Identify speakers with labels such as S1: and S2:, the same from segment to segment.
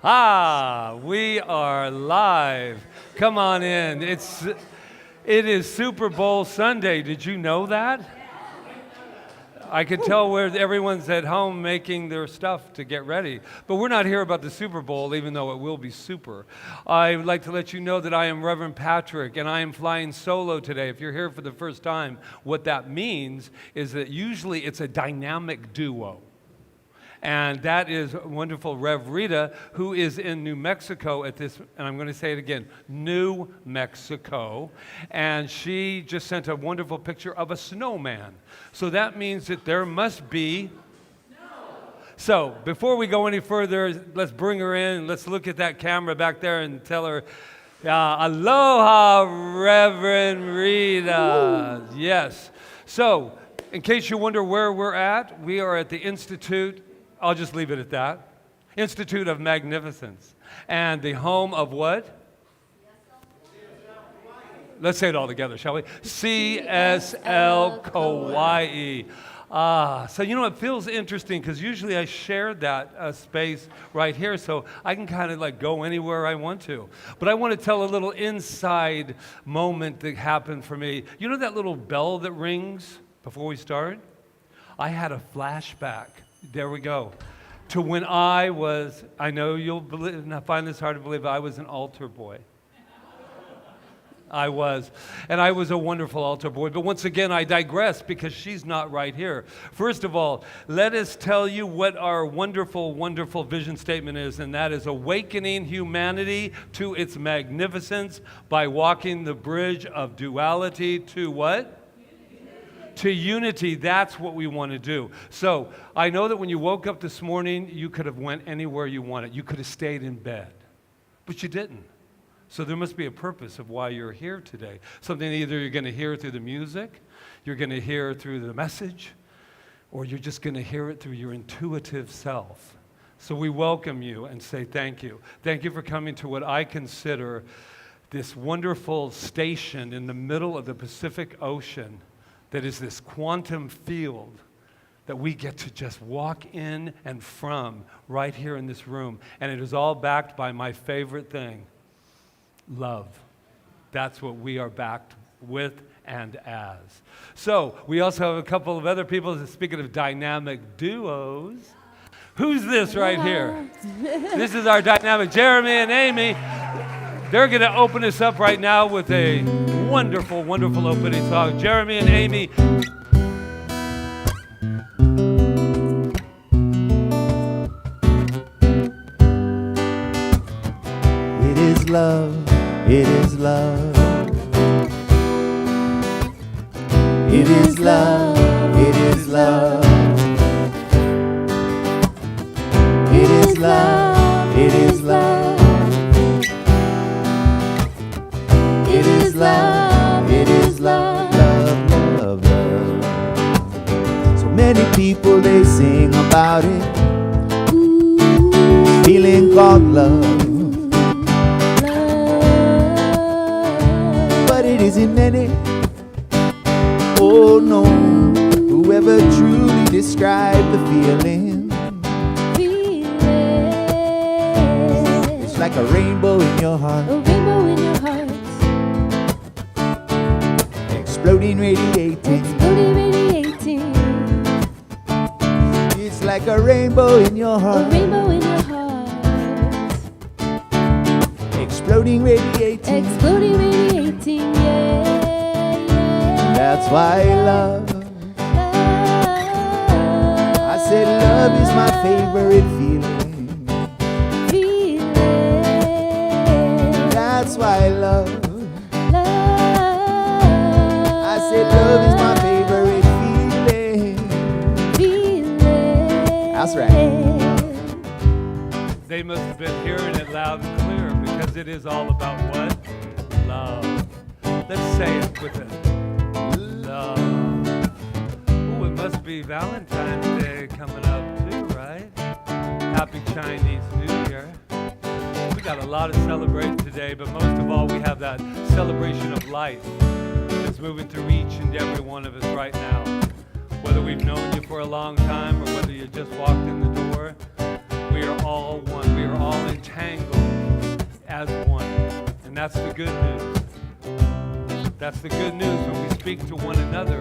S1: We are live. Come on in. It is Super Bowl Sunday. Did you know that? I could tell where everyone's at home making their stuff to get ready. But we're not here about the Super Bowl, even though it will be super. I would like to let you know that I am Reverend Patrick, and I am flying solo today. If you're here for the first time, what that means is that usually it's a dynamic duo. And that is wonderful Rev Rita, who is in New Mexico at this, and I'm going to say it again, New Mexico. And she just sent a wonderful picture of a snowman. So that means that there must be snow. So before we go any further, let's bring her in. Let's look at that camera back there and tell her, aloha, Reverend Rita. Woo. Yes. So in case you wonder where we're at, we are at the Institute. I'll just leave it at that. Institute of Magnificence. And the home of what? Let's say it all together, shall we? CSL Kauai. So you know, it feels interesting because usually I share that space right here so I can kind of like go anywhere I want to. But I want to tell a little inside moment that happened for me. You know that little bell that rings before we start? I had a flashback. There we go. To when I know you'll find this hard to believe, I was an altar boy. I was. And I was a wonderful altar boy. But once again, I digress because she's not right here. First of all, let us tell you what our wonderful, wonderful vision statement is, and that is awakening humanity to its magnificence by walking the bridge of duality to what? To unity. That's what we want to do. So I know that when you woke up this morning, you could have went anywhere you wanted. You could have stayed in bed, but you didn't. So there must be a purpose of why you're here today. Something either you're going to hear through the music, you're going to hear through the message, or you're just going to hear it through your intuitive self. So we welcome you and say thank you. Thank you for coming to what I consider this wonderful station in the middle of the Pacific Ocean that is this quantum field that we get to just walk in and from right here in this room. And it is all backed by my favorite thing, love. That's what we are backed with and as. So we also have a couple of other people, speaking of dynamic duos. Who's this right here? This is our dynamic, Jeremy and Amy. They're going to open us up right now with a wonderful, wonderful opening song. Jeremy and Amy.
S2: It is love, it is love. It is love, it is love. It is love, it is love. It is love, it is love, love, love, love. So many people, they sing about it. This feeling called love. But it isn't many, oh no, whoever truly described the feeling. It's like a rainbow in your heart.
S3: A rainbow in your heart.
S2: Exploding, radiating.
S3: Exploding, radiating.
S2: It's like a rainbow in your heart.
S3: A rainbow in your heart.
S2: Exploding, radiating.
S3: Exploding, radiating, yeah, yeah.
S2: That's why love. I said love is my favorite feeling.
S3: Feeling.
S2: That's why love. Love is my favorite feeling. That's right.
S1: They must have been hearing it loud and clear because it is all about what? Love. Let's say it with it. Love. Oh, it must be Valentine's Day coming up too, right? Happy Chinese New Year. We got a lot to celebrate today, but most of all, we have that celebration of life. It's moving through each and every one of us right now. Whether we've known you for a long time or whether you just walked in the door, we are all one. We are all in that's the good news. That's the good news. When we speak to one another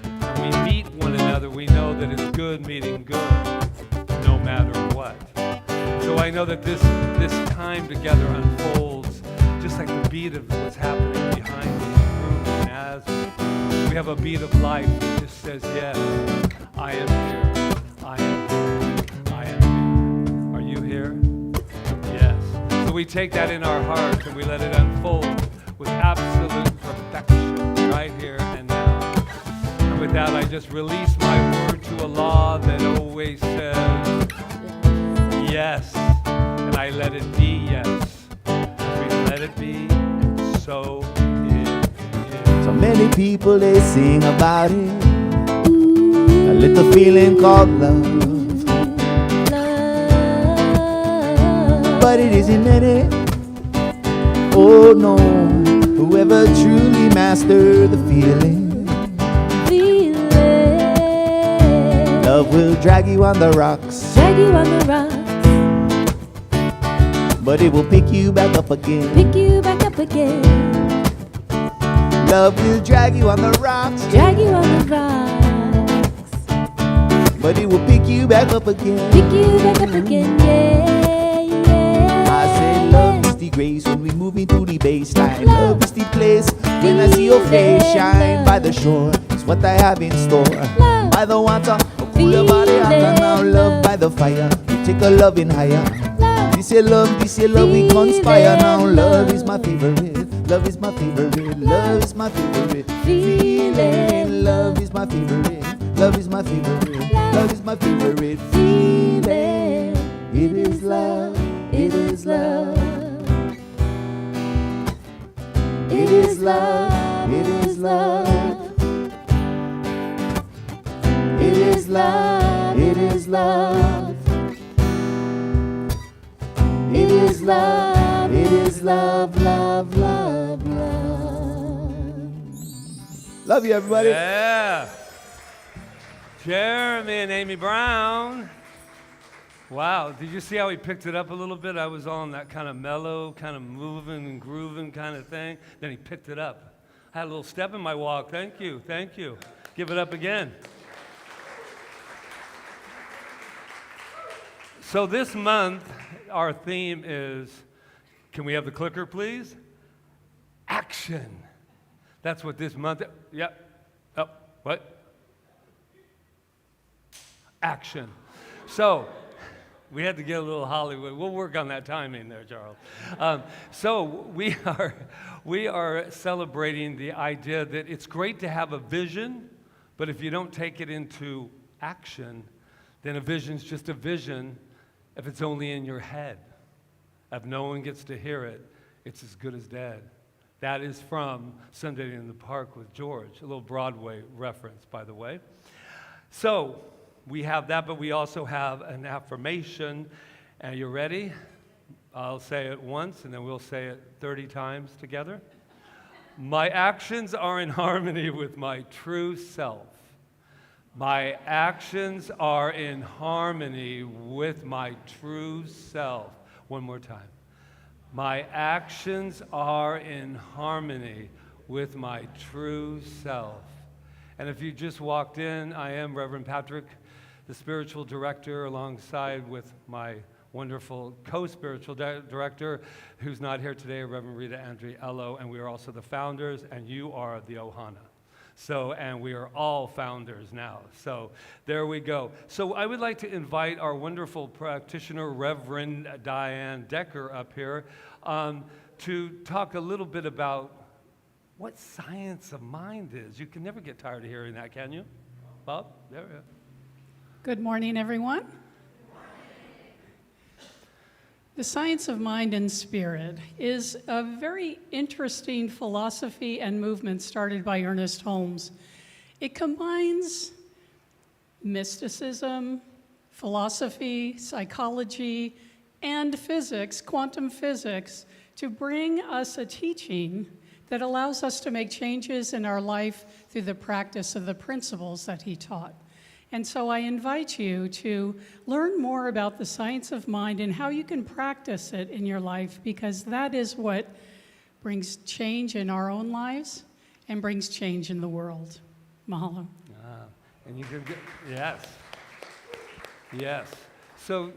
S1: and we meet one another, we know that it's good meeting good, no matter what. So I know that this time together unfolds just like the beat of what's happening behind this room. And as we have a beat of life that just says, yes, I am here. I am here. I am here. Are you here? Yes. So we take that in our hearts and we let it unfold with absolute perfection right here and now. And with that, I just release my word to a law that always says yes. And I let it be yes. We let it be, and so it is.
S2: So many people they sing about it, a little feeling called love, but it isn't many. Oh no, whoever truly mastered the feeling, love will drag you on the rocks,
S3: drag you on the rocks,
S2: but it will pick you back up again.
S3: pick you back up again,
S2: Love will drag you on the rocks,
S3: drag you on the rocks,
S2: but it will pick you back up again.
S3: pick you back up again, yeah, yeah.
S2: I say love is the grace when we move into the baseline. Love is the place when I see your face shine by the shore. It's what I have in store. By the water, cool your body under now. Love by the fire, we take a loving higher. This your love, we conspire now. Love is my favorite, love is my favorite, love is my favorite feeling. Love is my favorite, love is my favorite, love is my favorite feeling. It is love, it is love. It is love, it is love. It is love, it is love. It is love, it is love, love, love, love. Love you, everybody.
S1: Yeah. Jeremy and Amy Brown. Wow, did you see how he picked it up a little bit? I was on that kind of mellow, kind of moving and grooving kind of thing. Then he picked it up. I had a little step in my walk. Thank you, thank you. Give it up again. So this month, our theme is, can we have the clicker, please? Action. That's what this month, yep. Oh, what? Action. So, we had to get a little Hollywood. We'll work on that timing there, Charles. So we are celebrating the idea that it's great to have a vision, but if you don't take it into action, then a vision's just a vision if it's only in your head. If no one gets to hear it, it's as good as dead. That is from Sunday in the Park with George, a little Broadway reference, by the way. So, we have that, but we also have an affirmation. Are you ready? I'll say it once, and then we'll say it 30 times together. My actions are in harmony with my true self. My actions are in harmony with my true self. One more time. My actions are in harmony with my true self. And if you just walked in, I am Reverend Patrick, the spiritual director, alongside with my wonderful co-spiritual director, who's not here today, Reverend Rita Andriello, and we are also the founders, and you are the Ohana. So, and we are all founders now. So, there we go. So, I would like to invite our wonderful practitioner, Reverend Diane Decker, up here to talk a little bit about what science of mind is. You can never get tired of hearing that, can you? Bob? There we go.
S4: Good morning, everyone. The science of mind and spirit is a very interesting philosophy and movement started by Ernest Holmes. It combines mysticism, philosophy, psychology, and physics, quantum physics, to bring us a teaching that allows us to make changes in our life through the practice of the principles that he taught. And so I invite you to learn more about the science of mind and how you can practice it in your life, because that is what brings change in our own lives, and brings change in the world. Mahalo.
S1: And you can get, yes. Yes. So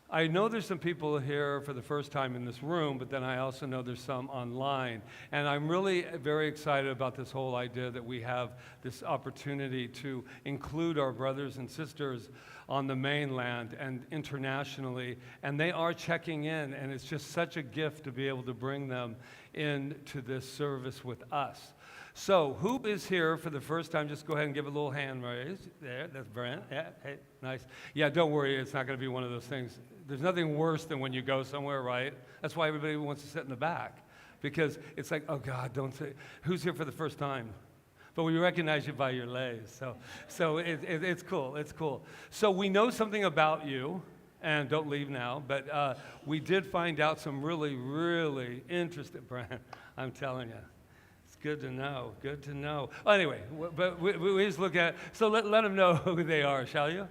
S1: I know there's some people here for the first time in this room, but then I also know there's some online. And I'm really very excited about this whole idea that we have this opportunity to include our brothers and sisters on the mainland and internationally. And they are checking in, and it's just such a gift to be able to bring them into this service with us. So, who is here for the first time? Just go ahead and give a little hand raise. There, that's Brent. Yeah, hey, nice. Yeah, don't worry, it's not going to be one of those things. There's nothing worse than when you go somewhere, right? That's why everybody wants to sit in the back. Because it's like, oh God, don't say, who's here for the first time? But we recognize you by your lays. So it's cool, it's cool. So we know something about you, and don't leave now, but we did find out some really, really interesting, Brent, I'm telling you. Good to know, good to know. Well, anyway, but we just look at, so let them know who they are, shall you?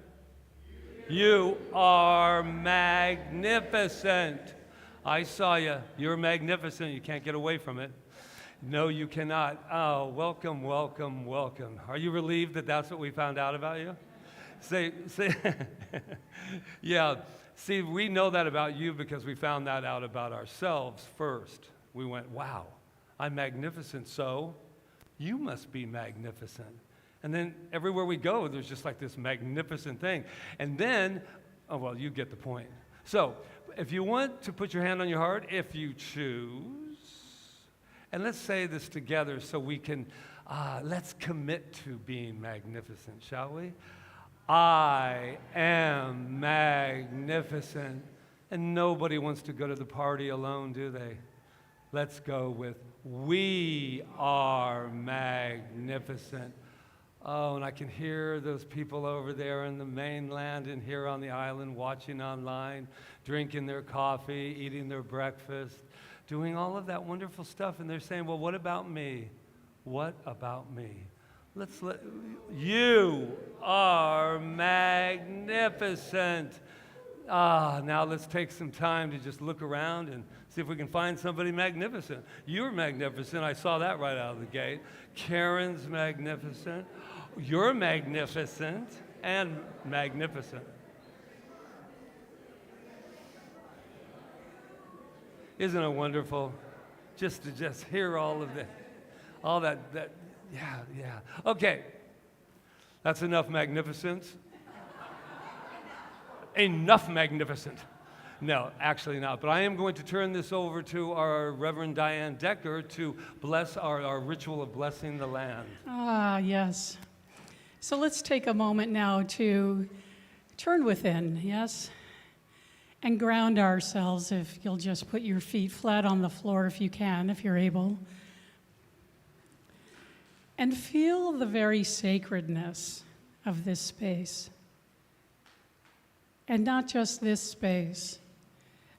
S1: You are magnificent. I saw you. You're magnificent. You can't get away from it. No, you cannot. Oh, welcome, welcome, welcome. Are you relieved that that's what we found out about you? Say, yeah. See, we know that about you because we found that out about ourselves first. We went, wow. I'm magnificent, so you must be magnificent. And then everywhere we go, there's just like this magnificent thing. And then, oh, well, you get the point. So if you want to put your hand on your heart, if you choose, and let's say this together so we can, let's commit to being magnificent, shall we? I am magnificent. And nobody wants to go to the party alone, do they? Let's go with, we are magnificent. Oh, and I can hear those people over there in the mainland and here on the island watching online, drinking their coffee, eating their breakfast, doing all of that wonderful stuff. And they're saying, well, what about me? What about me? You are magnificent. Now let's take some time to just look around and see if we can find somebody magnificent. You're magnificent. I saw that right out of the gate. Karen's magnificent. You're magnificent and magnificent. Isn't it wonderful just to hear all of that, yeah. Okay, that's enough magnificence. Enough magnificent. No, actually not. But I am going to turn this over to our Reverend Diane Decker to bless our ritual of blessing the land.
S4: Yes. So let's take a moment now to turn within, yes? And ground ourselves, if you'll just put your feet flat on the floor if you can, if you're able. And feel the very sacredness of this space. And not just this space,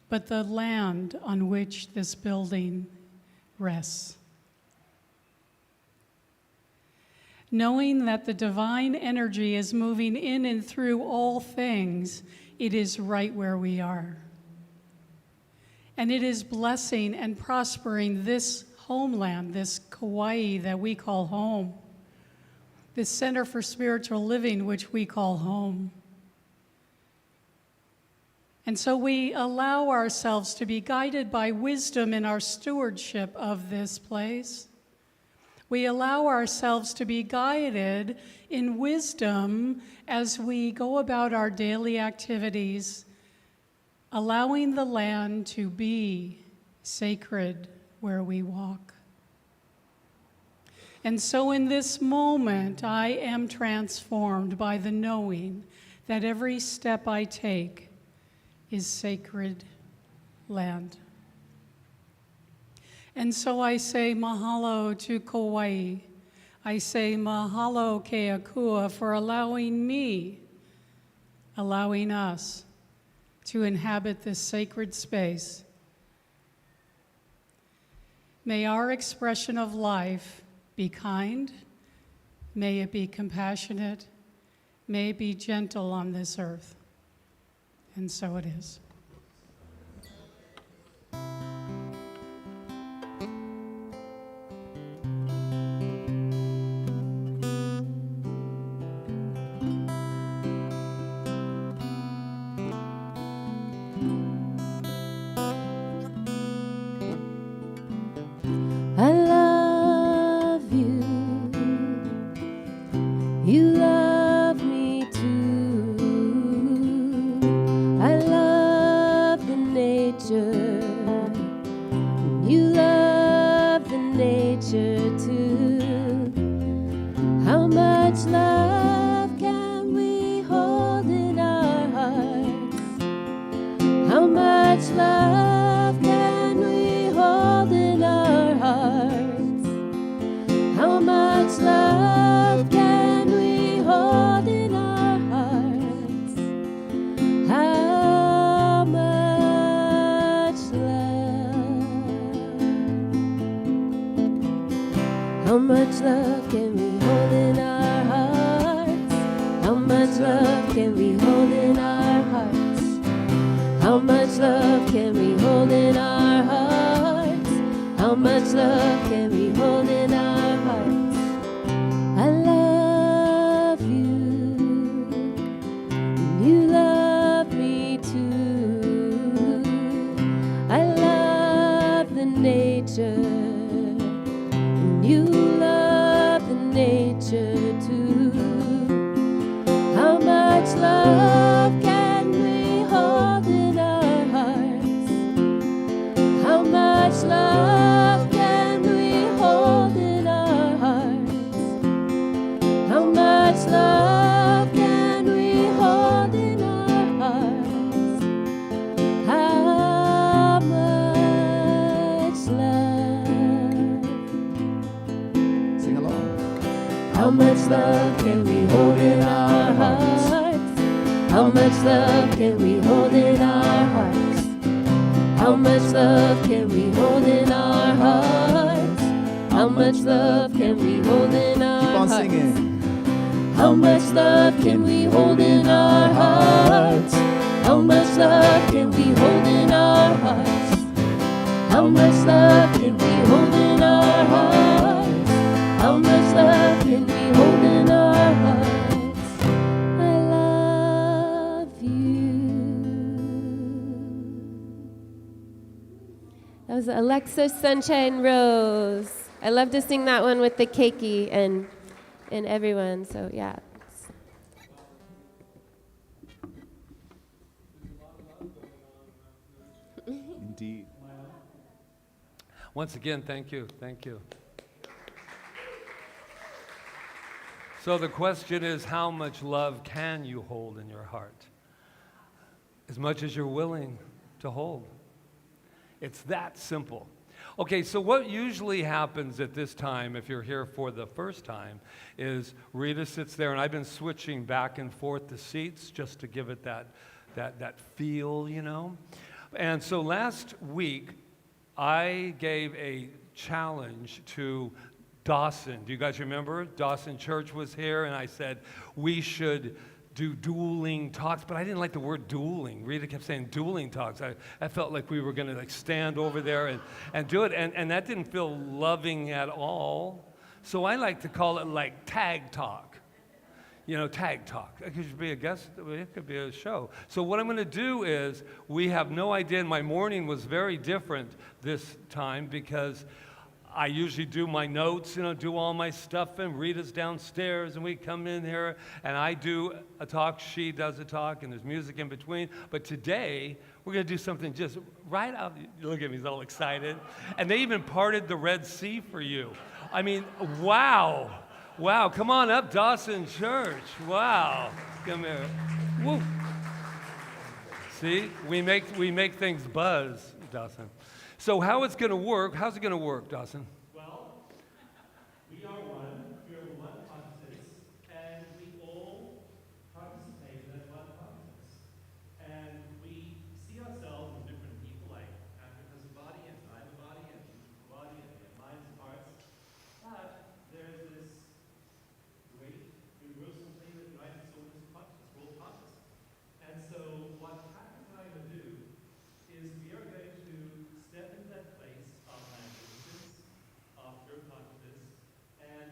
S4: but the land on which this building rests. Knowing that the divine energy is moving in and through all things, it is right where we are. And it is blessing and prospering this homeland, this Kauai that we call home, this Center for Spiritual Living, which we call home. And so we allow ourselves to be guided by wisdom in our stewardship of this place. We allow ourselves to be guided in wisdom as we go about our daily activities, allowing the land to be sacred where we walk. And so in this moment, I am transformed by the knowing that every step I take is sacred land. And so I say mahalo to Kauai. I say mahalo ke Akua for allowing me, allowing us to inhabit this sacred space. May our expression of life be kind. May it be compassionate. May it be gentle on this earth. And so it is.
S3: much love can we hold in our hearts? How much love can we hold in our hearts? How much love? How much love can we hold in our hearts? How much love can we hold in our hearts? How much love can we hold in our hearts? How much love can we hold in our hearts? I love you, and you love me too. I love the nature, and you love the nature too. How much love can we hold in our hearts? How much love can we hold in our hearts? How much love can we hold in our hearts? How much love?
S2: Sing along.
S3: How much love can we hold in our hearts? How much love can we hold in our hearts? How much love can we hold in our hearts? How much love can we hold in our
S2: Keep on
S3: hearts?
S2: singing.
S3: How much love can we hold in our hearts? How much love can we hold in our hearts? How much love can we hold in our hearts? How much love can we hold in our hearts? I love you. That was Alexa Sunshine Rose. I love to sing that one with the keiki and everyone, so yeah.
S2: Indeed.
S1: Once again, thank you, thank you. So the question is, how much love can you hold in your heart? As much as you're willing to hold. It's that simple. Okay, so what usually happens at this time, if you're here for the first time, is Rita sits there, and I've been switching back and forth the seats just to give it that feel, you know. And so last week, I gave a challenge to Dawson. Do you guys remember? Dawson Church was here, and I said we should do dueling talks, but I didn't like the word dueling. Rita kept saying dueling talks. I felt like we were going to like stand over there and do it, and that didn't feel loving at all. So I like to call it like tag talk. You know, tag talk. It could be a guest, it could be a show. So what I'm going to do is, we have no idea, and my morning was very different this time because I usually do my notes, you know, do all my stuff, and Rita's downstairs, and we come in here, and I do a talk, she does a talk, and there's music in between. But today, we're going to do something just right out. Look at me, he's all excited. And they even parted the Red Sea for you. I mean, wow. Wow, come on up, Dawson Church. Wow. Come here. Woo. See, we make things buzz, Dawson. So how it's going to work, how's it going to work, Dawson?
S5: Well, we are one consciousness, and we all participate in that one consciousness. And we see ourselves as different people, like Africa's a body, and I'm a body, and she's a body, and we have minds and hearts. But there's this great universal thing that unites us all as consciousness, we're all conscious. And so what Pat and I are going to do is we are going to step into that place of magnificence, of pure consciousness, and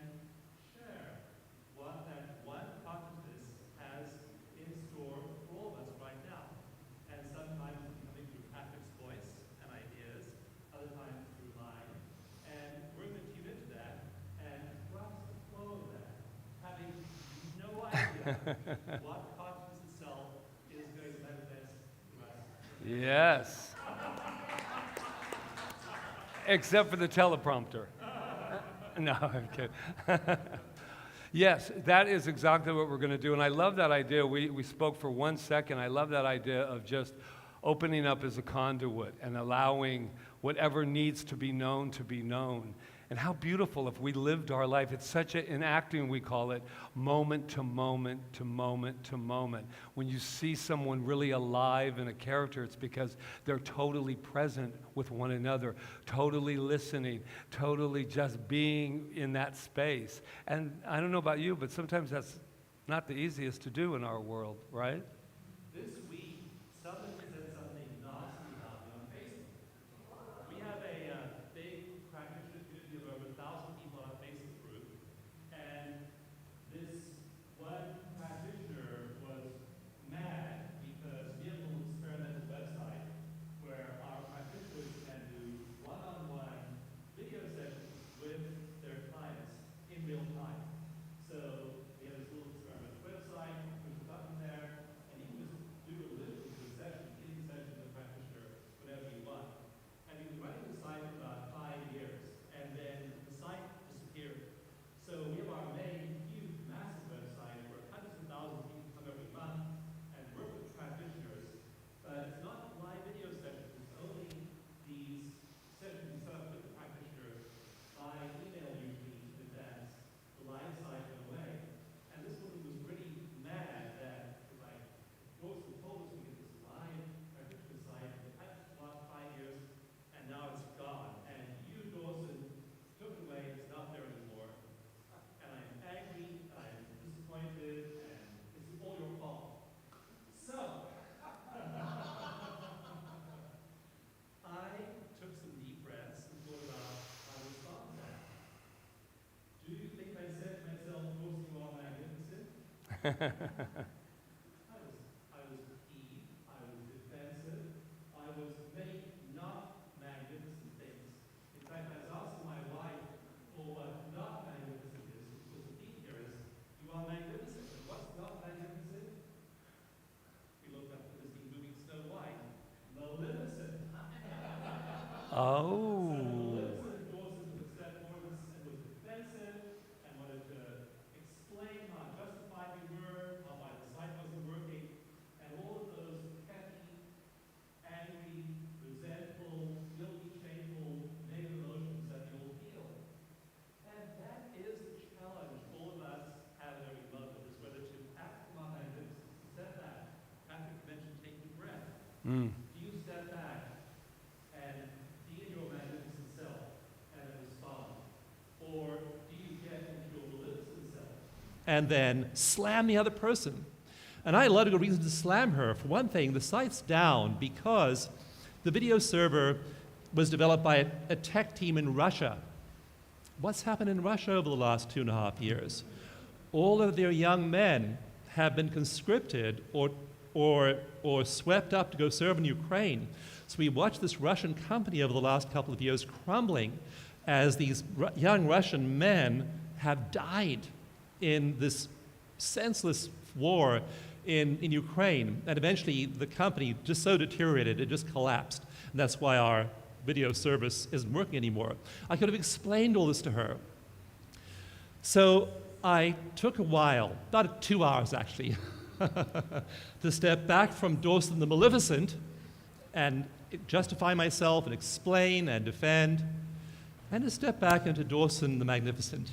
S5: share what that one consciousness has in store for all of us right now. And sometimes it's coming through Patrick's voice and ideas, other times through mine. And we're going to tune into that and grasp the flow of that, having no idea what consciousness itself is going to manifest to us.
S1: Yes. Except for the teleprompter. No, I'm kidding. Yes, that is exactly what we're going to do. And I love that idea. We spoke for 1 second. I love that idea of just opening up as a conduit and allowing whatever needs to be known to be known. And how beautiful if we lived our life. It's such a, in acting we call it moment to moment to moment to moment. When you see someone really alive in a character, it's because they're totally present with one another, totally listening, totally just being in that space. And I don't know about you, but sometimes that's not the easiest to do in our world, right?
S5: This week, someone said something nasty about me on Facebook. We have a big practitioner community of over 1,000 people on our Facebook group, and this one practitioner was mad because we have a little experimental website where our practitioners can do one-on-one video sessions with their clients in real time. So we have this little experimental website, push a button there, and you can just do a little session, in session with the practitioner, whatever you want. And he was running the site for about 5 years, and then the site disappeared. So we have our main, huge, massive website where hundreds of thousands of people come every month and work with practitioners. But it's not live video sessions, it's only these sessions you set up with the practitioner by email usually in advance. The live site went away. And this woman was pretty mad that, like, Dawson told us we get this live practitioner site, and it had for the last 5 years, and now it's gone. And you, Dawson, took it away, it's not there anymore. And I'm angry, I'm disappointed, and this is all your fault. So, I took some deep breaths and thought about how to respond to that. Do you think I said to myself, Dawson, you are magnificent? I was peeved, I was defensive, I was many not magnificent things. In fact, I was asking my wife for what not magnificent is, which was the theme here is, you are magnificent. And what's not magnificent? We looked up at this moving Snow White. Maleficent.
S1: Oh.
S5: Maleficent Dawson was set forward and was defensive and wanted to explain how justified we were, how my site wasn't working, and all of those petty, angry, resentful, guilty, shameful, negative emotions that we all feel. And that is the challenge all of us have in every moment, is whether to act from our magnificence, step back. Patrick mentioned taking a breath.
S1: Mm.
S5: Do you step back and be in your magnificent self and respond? Or do you get into your maleficent self?
S6: And then slam the other person. And I had a lot of good reasons to slam her. For one thing, the site's down because the video server was developed by a tech team in Russia. What's happened in Russia over the last 2.5 years? All of their young men have been conscripted or swept up to go serve in Ukraine. So we watched this Russian company over the last couple of years crumbling as these young Russian men have died in this senseless war in Ukraine. And eventually the company just so deteriorated, it just collapsed. And that's why our video service isn't working anymore. I could have explained all this to her. So I took a while, about 2 hours actually, to step back from Dawson the Maleficent and justify myself and explain and defend, and to step back into Dawson the Magnificent.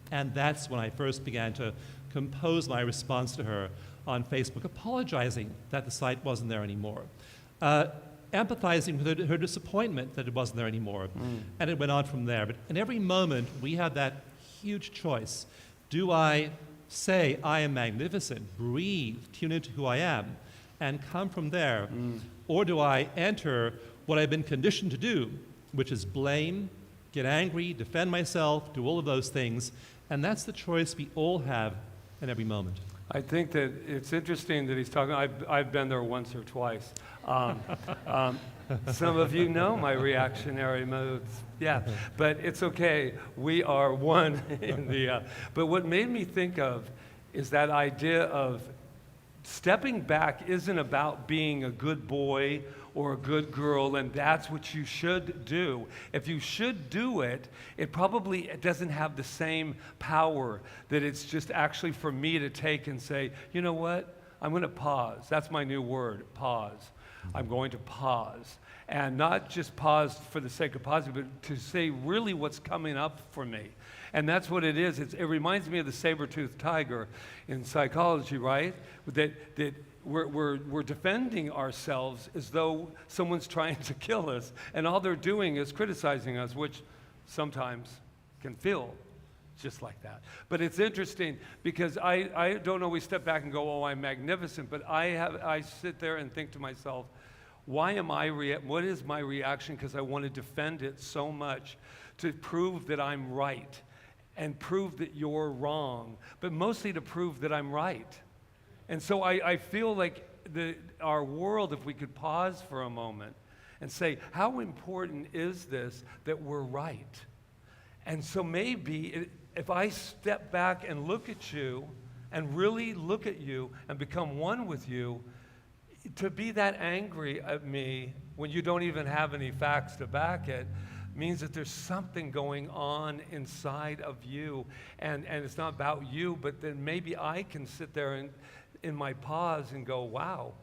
S6: And that's when I first began to compose my response to her on Facebook, apologizing that the site wasn't there anymore, empathizing with her disappointment that it wasn't there anymore. And it went on from there. But in every moment, we have that huge choice. Do I say, I am magnificent, breathe, tune into who I am, and come from there? Or do I enter what I've been conditioned to do, which is blame, get angry, defend myself, do all of those things? And that's the choice we all have in every moment.
S1: I think that it's interesting that he's talking. I've been there once or twice. Some of you know my reactionary modes. Yeah, but it's okay. We are one in the. But what made me think of is that idea of stepping back isn't about being a good boy or a good girl, and that's what you should do. If you should do it, it probably doesn't have the same power that it's just actually for me to take and say, you know what? I'm going to pause. That's my new word, pause. I'm going to pause. And not just pause for the sake of pausing, but to say really what's coming up for me. And that's what it is. It reminds me of the saber-toothed tiger in psychology, right? That we're defending ourselves as though someone's trying to kill us, and all they're doing is criticizing us, which sometimes can feel just like that. But it's interesting because I don't always step back and go, oh, I'm magnificent, but I sit there and think to myself, what is my reaction? Because I want to defend it so much to prove that I'm right and prove that you're wrong, but mostly to prove that I'm right. And so I feel like our world, if we could pause for a moment and say, how important is this that we're right? And so maybe if I step back and look at you and really look at you and become one with you, to be that angry at me when you don't even have any facts to back it means that there's something going on inside of you, and it's not about you, but then maybe I can sit there and in my pause and go, wow,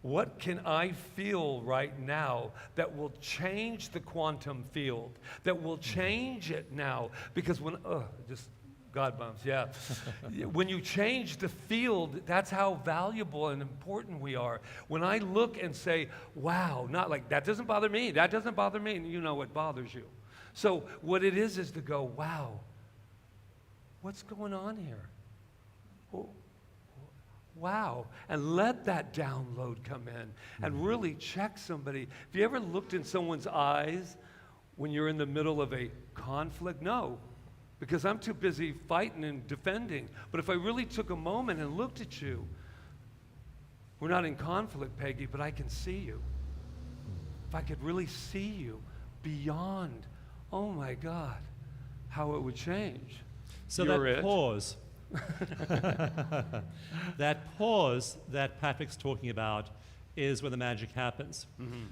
S1: what can I feel right now that will change the quantum field, that will change it now? Because God bumps, yeah. When you change the field, that's how valuable and important we are. When I look and say, wow, not like, that doesn't bother me, that doesn't bother me, and you know what bothers you. So what it is to go, wow, what's going on here? Wow, and let that download come in and really check somebody. Have you ever looked in someone's eyes when you're in the middle of a conflict? No, because I'm too busy fighting and defending. But if I really took a moment and looked at you, we're not in conflict, Peggy, but I can see you. If I could really see you beyond, oh my God, how it would change.
S6: So that pause. That pause that Patrick's talking about is where the magic happens. Mm-hmm.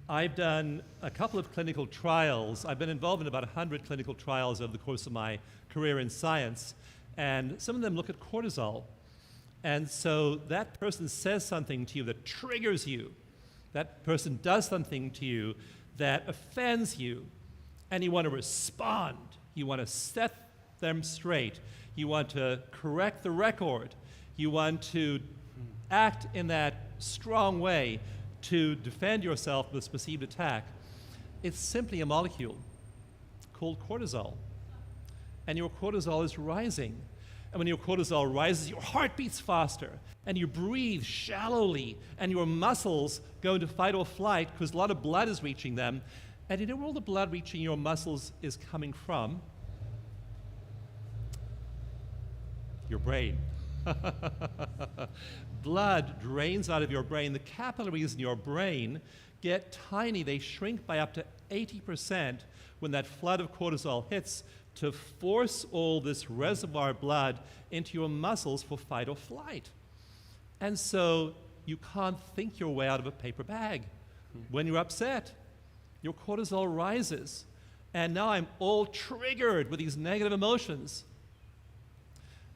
S6: I've done a couple of clinical trials. I've been involved in about 100 clinical trials over the course of my career in science, and some of them look at cortisol. And so that person says something to you that triggers you. That person does something to you that offends you, and you want to respond. You want to set them straight. You want to correct the record. You want to act in that strong way to defend yourself from this perceived attack. It's simply a molecule called cortisol. And your cortisol is rising. And when your cortisol rises, your heart beats faster, and you breathe shallowly, and your muscles go into fight or flight because a lot of blood is reaching them. And you know where all the blood reaching your muscles is coming from? Your brain. Blood drains out of your brain. The capillaries in your brain get tiny. They shrink by up to 80% when that flood of cortisol hits to force all this reservoir blood into your muscles for fight or flight. And so you can't think your way out of a paper bag. When you're upset, your cortisol rises. And now I'm all triggered with these negative emotions.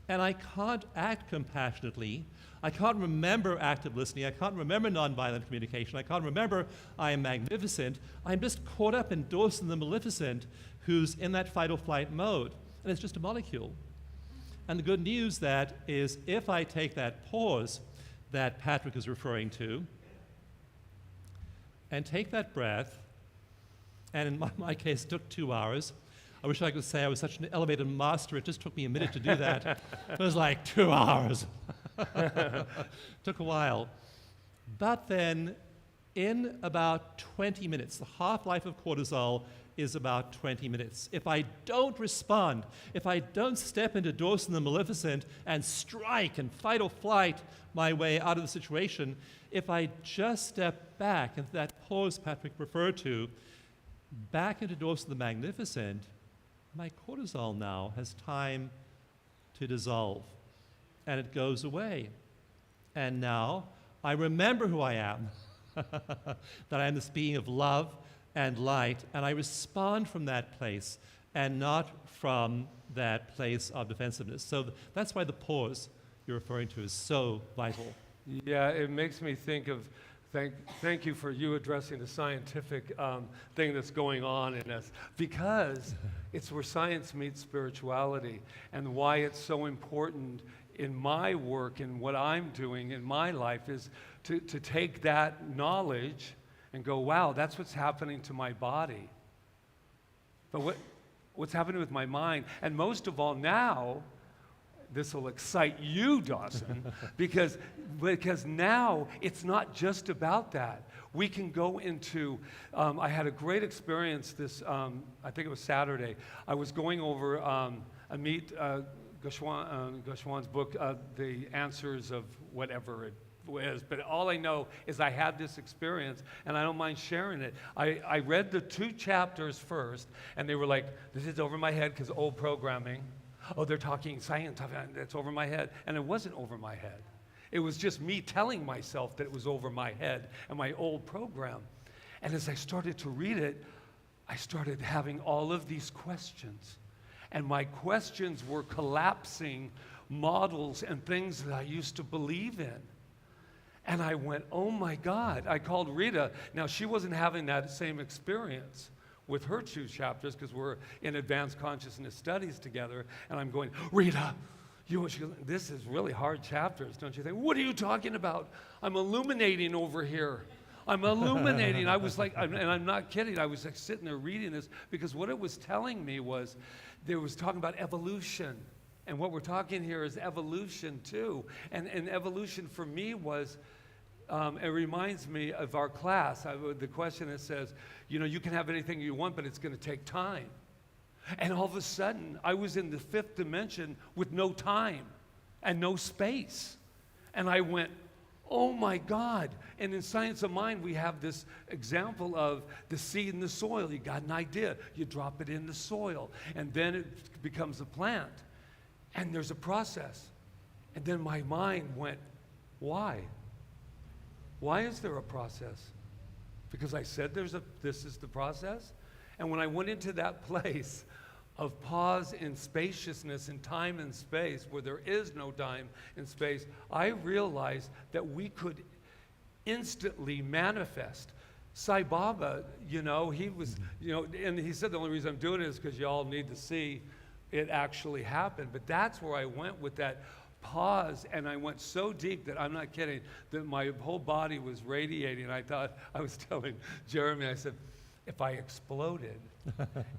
S6: And I can't act compassionately. I can't remember active listening. I can't remember nonviolent communication. I can't remember I am magnificent. I'm just caught up in Dawson the Maleficent, who's in that fight or flight mode. And it's just a molecule. And the good news that is, if I take that pause that Patrick is referring to, and take that breath, and in my case, it took 2 hours. I wish I could say I was such an elevated master. It just took me a minute to do that. It was like 2 hours. Took a while. But then in about 20 minutes, the half-life of cortisol is about 20 minutes. If I don't respond, if I don't step into Dawson the Maleficent and strike and fight or flight my way out of the situation, if I just step back into that pause Patrick referred to, back into Dawson the Magnificent, my cortisol now has time to dissolve, and it goes away. And now I remember who I am, that I am this being of love and light, and I respond from that place and not from that place of defensiveness. So that's why the pause you're referring to is so vital.
S1: Yeah, it makes me think of, thank you for you addressing the scientific thing that's going on in us, because it's where science meets spirituality, and why it's so important in my work and what I'm doing in my life is to take that knowledge and go, wow, that's what's happening to my body. But what's happening with my mind? And most of all now, this will excite you, Dawson, because now it's not just about that. We can go into, I had a great experience this, I think it was Saturday. I was going over Amit Goswan's book, The Answers of Whatever it was, but all I know is I had this experience, and I don't mind sharing it. I read the 2 chapters first, and they were like, this is over my head because old programming. Oh, they're talking science, it's over my head. And it wasn't over my head. It was just me telling myself that it was over my head and my old program. And as I started to read it, I started having all of these questions. And my questions were collapsing models and things that I used to believe in. And I went, oh my God. I called Rita. Now, she wasn't having that same experience with her 2 chapters because we're in advanced consciousness studies together. And I'm going, Rita, she goes, this is really hard chapters, don't you think? What are you talking about? I'm illuminating over here. I'm illuminating. I was like, and I'm not kidding, I was like sitting there reading this because what it was telling me was, they was talking about evolution. And what we're talking here is evolution too. And evolution for me was, it reminds me of our class. The question that says, you know, you can have anything you want, but it's going to take time. And all of a sudden, I was in the 5th dimension with no time and no space. And I went, oh my God. And in Science of Mind, we have this example of the seed in the soil. You got an idea, you drop it in the soil, and then it becomes a plant. And there's a process. And then my mind went, why? Why is there a process? Because I said this is the process? And when I went into that place of pause in spaciousness in time and space, where there is no time and space, I realized that we could instantly manifest. Sai Baba, you know, he was, you know, and he said the only reason I'm doing it is because you all need to see it actually happened. But that's where I went with that pause, and I went so deep that I'm not kidding, that my whole body was radiating. I thought, I was telling Jeremy, I said, if I exploded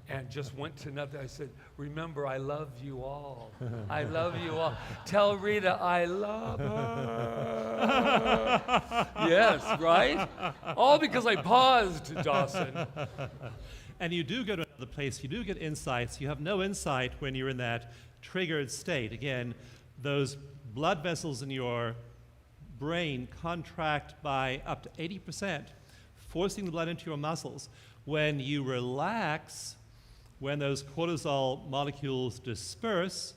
S1: and just went to nothing, I said, remember, I love you all. I love you all. Tell Rita I love her. Yes, right? All because I paused, Dawson.
S6: And you do go to another place, you do get insights. You have no insight when you're in that triggered state. Again, those blood vessels in your brain contract by up to 80%, forcing the blood into your muscles. When you relax, when those cortisol molecules disperse,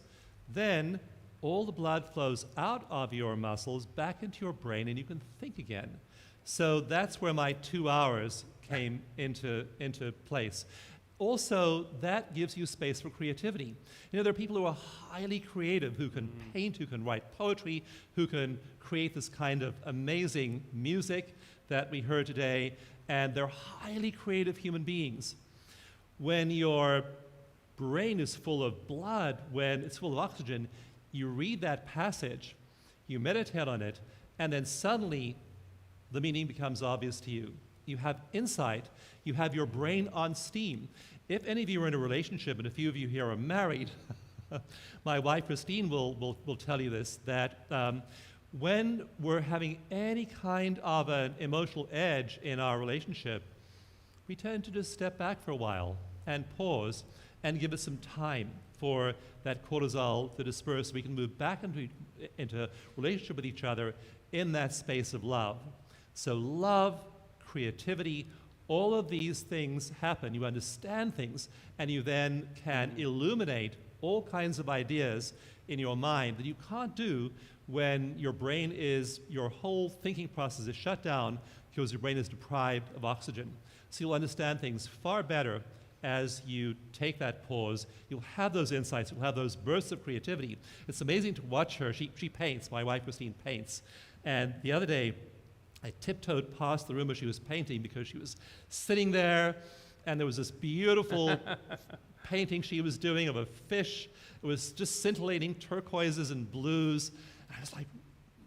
S6: then all the blood flows out of your muscles back into your brain and you can think again. So that's where my 2 hours came into place. Also, that gives you space for creativity. You know, there are people who are highly creative, who can paint, who can write poetry, who can create this kind of amazing music that we heard today, and they're highly creative human beings. When your brain is full of blood, when it's full of oxygen, you read that passage, you meditate on it, and then suddenly the meaning becomes obvious to you. You have insight, you have your brain on steam. If any of you are in a relationship, and a few of you here are married, my wife Christine will tell you this, that when we're having any kind of an emotional edge in our relationship, we tend to just step back for a while and pause and give it some time for that cortisol to disperse so we can move back into relationship with each other in that space of love. So love, creativity, all of these things happen. You understand things, and you then can illuminate all kinds of ideas in your mind that you can't do when your brain is, your whole thinking process is shut down because your brain is deprived of oxygen. So you'll understand things far better as you take that pause. You'll have those insights, you'll have those bursts of creativity. It's amazing to watch her. She paints, my wife Christine paints. And the other day, I tiptoed past the room where she was painting because she was sitting there, and there was this beautiful painting she was doing of a fish. It was just scintillating turquoises and blues. And I was like,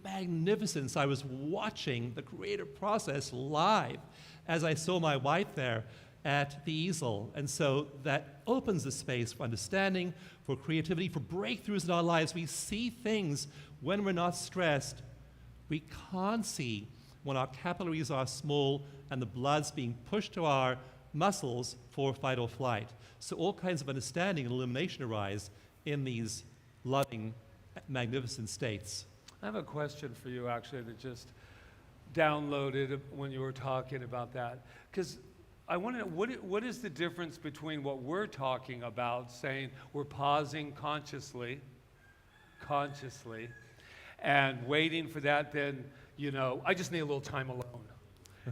S6: magnificence. I was watching the creative process live as I saw my wife there at the easel. And so that opens the space for understanding, for creativity, for breakthroughs in our lives. We see things when we're not stressed. We can't see when our capillaries are small and the blood's being pushed to our muscles for fight or flight. So all kinds of understanding and illumination arise in these loving, magnificent states.
S1: I have a question for you, actually, that just downloaded when you were talking about that. Because I want to know, what is the difference between what we're talking about, saying we're pausing consciously, and waiting for that, then, I just need a little time alone.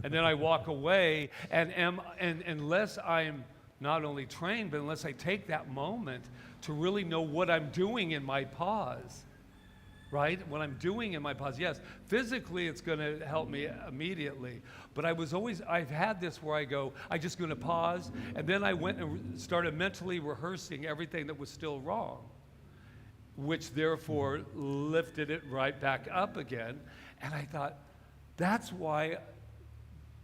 S1: And then I walk away, and unless I'm not only trained, but unless I take that moment to really know what I'm doing in my pause, right? What I'm doing in my pause. Yes, physically it's going to help me immediately, but I've had this where I go, I'm just going to pause, and then I went and started mentally rehearsing everything that was still wrong, which therefore lifted it right back up again. And I thought, that's why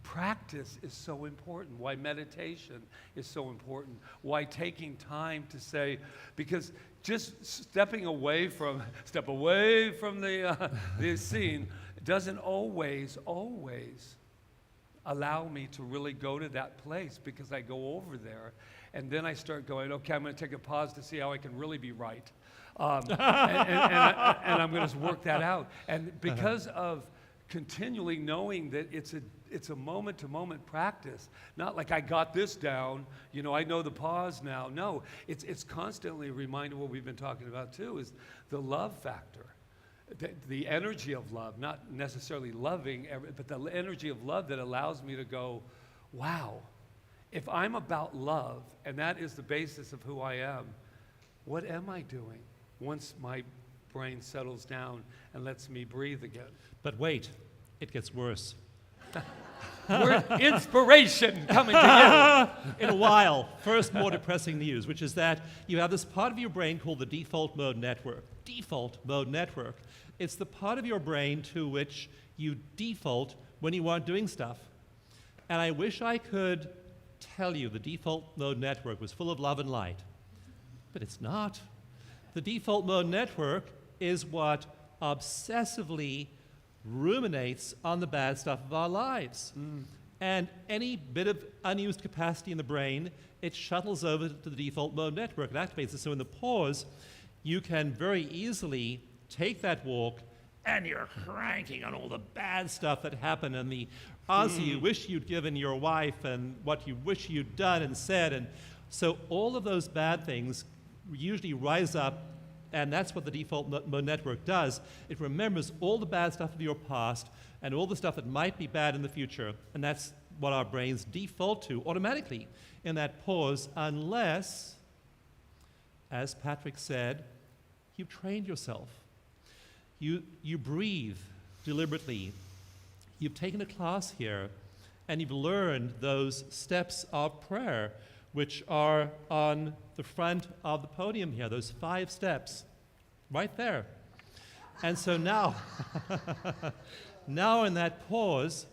S1: practice is so important, why meditation is so important, why taking time to say, because just step away from the scene doesn't always allow me to really go to that place, because I go over there and then I start going, okay, I'm going to take a pause to see how I can really be right. And I'm going to work that out. And because of continually knowing that it's a moment-to-moment practice, not like I got this down, I know the pause now. No, it's constantly a reminder. What we've been talking about too is the love factor, the energy of love, not necessarily loving, but the energy of love that allows me to go, wow, if I'm about love, and that is the basis of who I am, what am I doing once my brain settles down and lets me breathe again?
S6: But wait, it gets worse.
S1: Inspiration coming to
S6: In a while. First, more depressing news, which is that you have this part of your brain called the default mode network. Default mode network. It's the part of your brain to which you default when you aren't doing stuff. And I wish I could tell you the default mode network was full of love and light, but it's not. The default mode network is what obsessively ruminates on the bad stuff of our lives. And any bit of unused capacity in the brain, it shuttles over to the default mode network and activates it. So in the pause, you can very easily take that walk and you're cranking on all the bad stuff that happened and the answer you wish you'd given your wife and what you wish you'd done and said. And so all of those bad things usually rise up, and that's what the default mode network does. It remembers all the bad stuff of your past and all the stuff that might be bad in the future, and that's what our brains default to automatically in that pause, unless, as Patrick said, you've trained yourself. You breathe deliberately. You've taken a class here, and you've learned those steps of prayer, which are on the front of the podium here, those 5 steps, right there. And so now, now in that pause,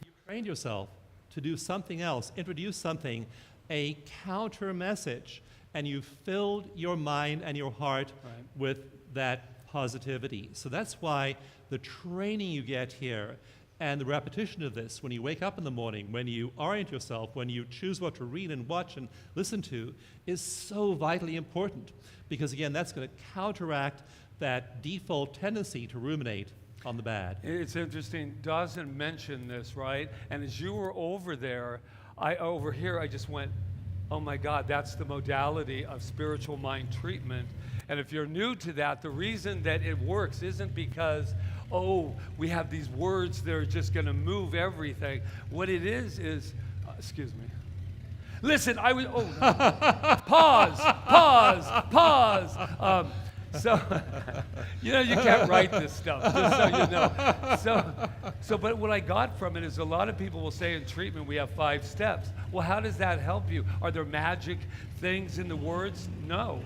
S6: you trained yourself to do something else, introduce something, a counter message, and you've filled your mind and your heart with that positivity. So that's why the training you get here and the repetition of this, when you wake up in the morning, when you orient yourself, when you choose what to read and watch and listen to, is so vitally important. Because again, that's going to counteract that default tendency to ruminate on the bad.
S1: It's interesting. Dawson mentioned this, right? And as you were over there, over here, I just went, oh my God, that's the modality of spiritual mind treatment. And if you're new to that, the reason that it works isn't because, oh, we have these words that are just going to move everything. What it is, excuse me. Listen, pause. So, you can't write this stuff, just so you know. But what I got from it is a lot of people will say in treatment we have 5 steps. Well, how does that help you? Are there magic things in the words? No.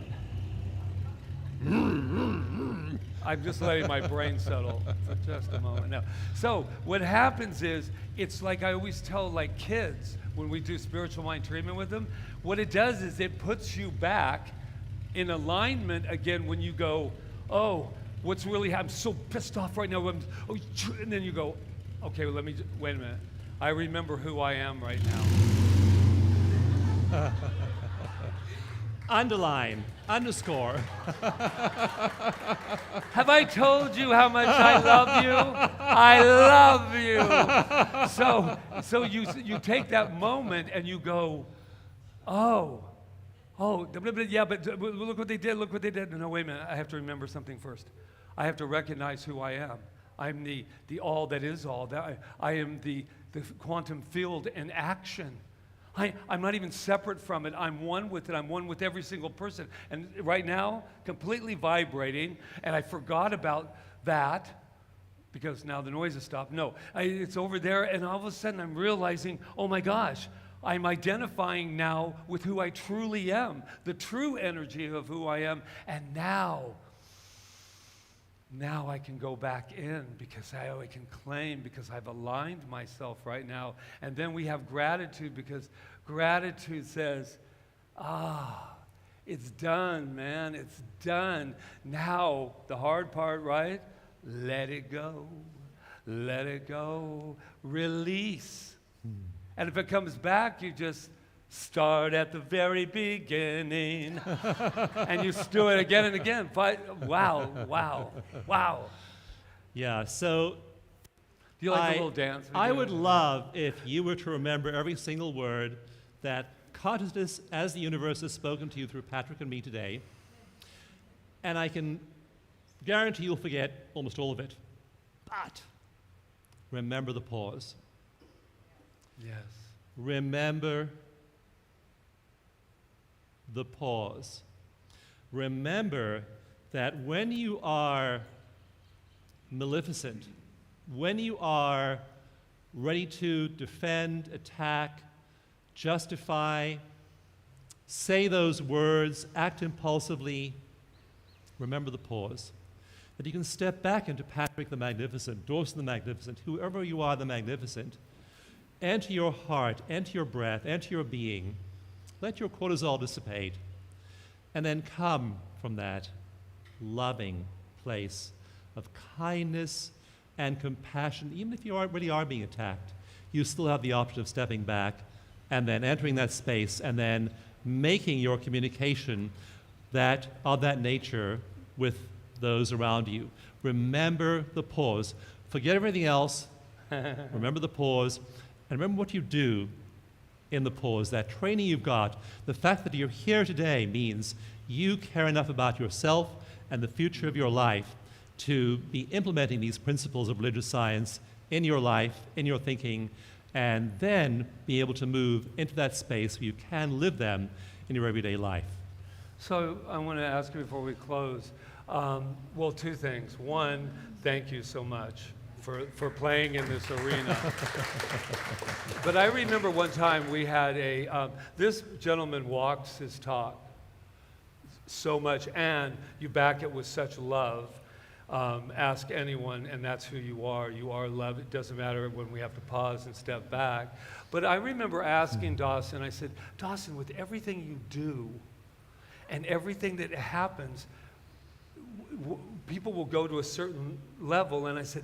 S1: I'm just letting my brain settle for just a moment now. So what happens is, it's like I always tell like kids when we do spiritual mind treatment with them, what it does is it puts you back in alignment again when you go, oh, what's really happening? I'm so pissed off right now. And then you go, okay, well, wait a minute. I remember who I am right now.
S6: Underline, underscore.
S1: Have I told you how much I love you? I love you. So you take that moment and you go, oh, yeah, but look what they did. No, wait a minute. I have to remember something first. I have to recognize who I am. I'm the all that is all. I am the quantum field in action. I'm not even separate from it. I'm one with it. I'm one with every single person. And right now, completely vibrating, and I forgot about that because now the noise has stopped. No, it's over there, and all of a sudden I'm realizing, oh my gosh, I'm identifying now with who I truly am, the true energy of who I am, and now I can go back in because I can claim because I've aligned myself right now. And then we have gratitude because gratitude says, it's done, man, it's done. Now, the hard part, right? Let it go, release. And if it comes back, you just start at the very beginning. And you do it again and again. Wow.
S6: Yeah, so
S1: Do you like a little dance?
S6: I would love if you were to remember every single word that consciousness as the universe has spoken to you through Patrick and me today. And I can guarantee you'll forget almost all of it. But remember the pause.
S1: Yes.
S6: Remember the pause. Remember that when you are maleficent, when you are ready to defend, attack, justify, say those words, act impulsively, remember the pause. That you can step back into Patrick the Magnificent, Dawson the Magnificent, whoever you are the Magnificent, enter your heart, enter your breath, enter your being. Let your cortisol dissipate, and then come from that loving place of kindness and compassion. Even if you really are being attacked, you still have the option of stepping back and then entering that space and then making your communication of that nature with those around you. Remember the pause. Forget everything else. Remember the pause. And remember what you do in the pause, that training you've got. The fact that you're here today means you care enough about yourself and the future of your life to be implementing these principles of religious science in your life, in your thinking, and then be able to move into that space where you can live them in your everyday life.
S1: So I want to ask you before we close, well, 2 things. One, thank you so much for playing in this arena. But I remember one time we had this gentleman walks his talk so much, and you back it with such love. Ask anyone, and that's who you are. You are love. It doesn't matter when we have to pause and step back. But I remember asking Dawson, I said, Dawson, with everything you do and everything that happens, people will go to a certain level, and I said,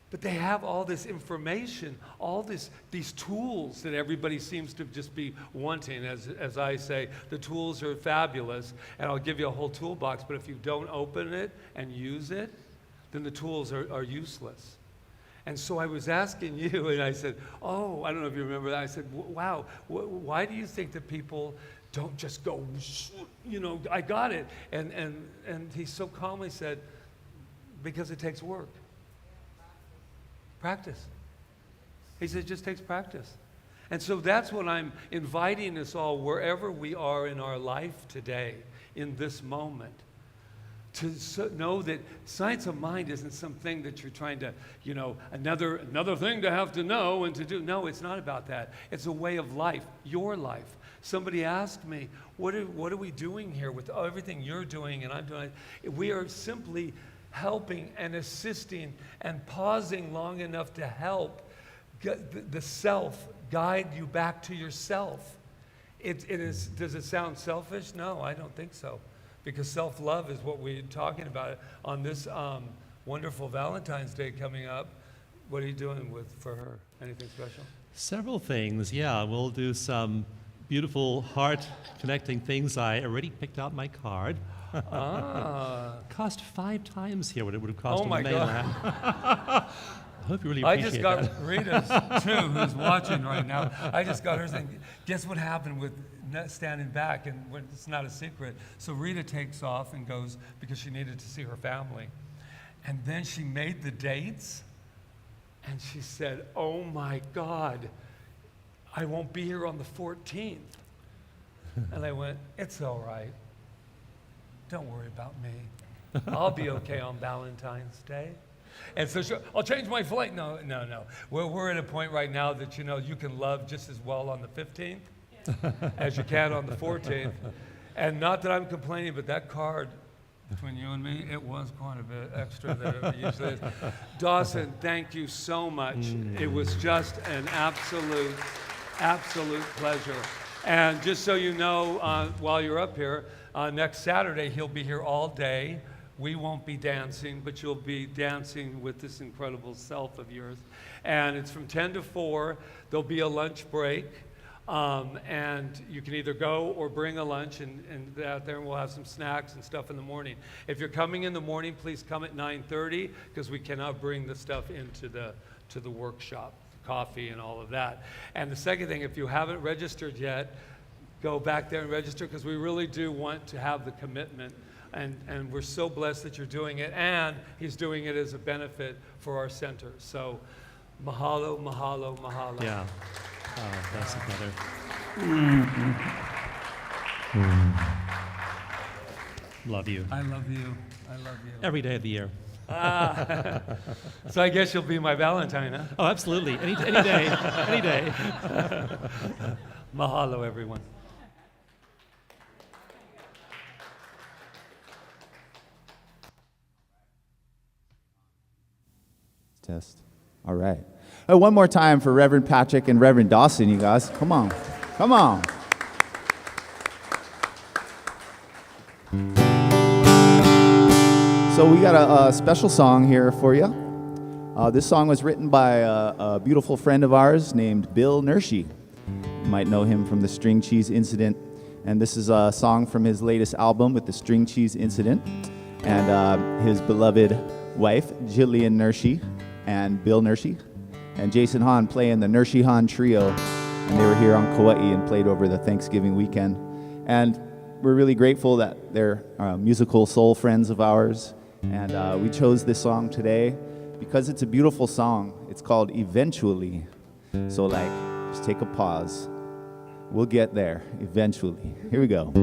S1: but they have all this information, all these tools that everybody seems to just be wanting. As I say, the tools are fabulous, and I'll give you a whole toolbox, but if you don't open it and use it, then the tools are useless. And so I was asking you, and I said, oh, I don't know if you remember that. I said, wow, why do you think that people don't just go, I got it? And he so calmly said, because it takes work. Practice. He said, it just takes practice. And so that's what I'm inviting us all, wherever we are in our life today, in this moment, know that science of mind isn't something that you're trying to, another thing to have to know and to do. No, it's not about that. It's a way of life, your life. Somebody asked me, what are we doing here with everything you're doing and I'm doing? We are simply helping and assisting and pausing long enough to help the self guide you back to yourself. It is. Does it sound selfish? No, I don't think so. Because self-love is what we're talking about on this wonderful Valentine's Day coming up. What are you doing for her? Anything special?
S6: Several things, yeah. We'll do some beautiful heart-connecting things. I already picked out my card. Cost 5 times here what it would have cost
S1: Oh
S6: on
S1: my
S6: the
S1: God.
S6: mainland. I hope you really appreciate
S1: I
S6: that.
S1: just got Rita's too, who's watching right now. I just got her saying, guess what happened with standing back, and it's not a secret. So Rita takes off and goes because she needed to see her family. And then she made the dates, and she said, oh my God, I won't be here on the 14th. And I went, it's all right. Don't worry about me. I'll be okay on Valentine's Day. And so I'll change my flight. No. We're at a point right now that you can love just as well on the 15th as you can on the 14th. And not that I'm complaining, but that card between you and me, it was quite a bit extra than it usually is. Dawson, thank you so much. It was just an absolute pleasure. And just so you know, while you're up here, next Saturday he'll be here all day. We won't be dancing, but you'll be dancing with this incredible self of yours. And it's from 10 to 4. There'll be a lunch break. And you can either go or bring a lunch and out there, and we'll have some snacks and stuff in the morning. If you're coming in the morning, please come at 9:30 because we cannot bring the stuff into the workshop, coffee and all of that. And the second thing, if you haven't registered yet, go back there and register because we really do want to have the commitment. And we're so blessed that you're doing it, and he's doing it as a benefit for our center. So mahalo, mahalo, mahalo.
S6: Yeah. Oh, bless you, brother. Love you.
S1: I love you. I love you.
S6: Every day of the year.
S1: So I guess you'll be my Valentine, huh?
S6: Oh, absolutely. Any day. Any day.
S1: Mahalo, everyone.
S2: Test. All right. One more time for Reverend Patrick and Reverend Dawson, you guys. Come on. Come on. So we got a special song here for you. This song was written by a beautiful friend of ours named Bill Nershi. You might know him from the String Cheese Incident. And this is a song from his latest album with the String Cheese Incident. And his beloved wife, Jillian Nershi, and Bill Nershi, and Jason Hahn playing the Nershi Hahn Trio. And they were here on Kauai and played over the Thanksgiving weekend. And we're really grateful that they're musical soul friends of ours. And we chose this song today because it's a beautiful song. It's called Eventually. So just take a pause. We'll get there eventually. Here we go.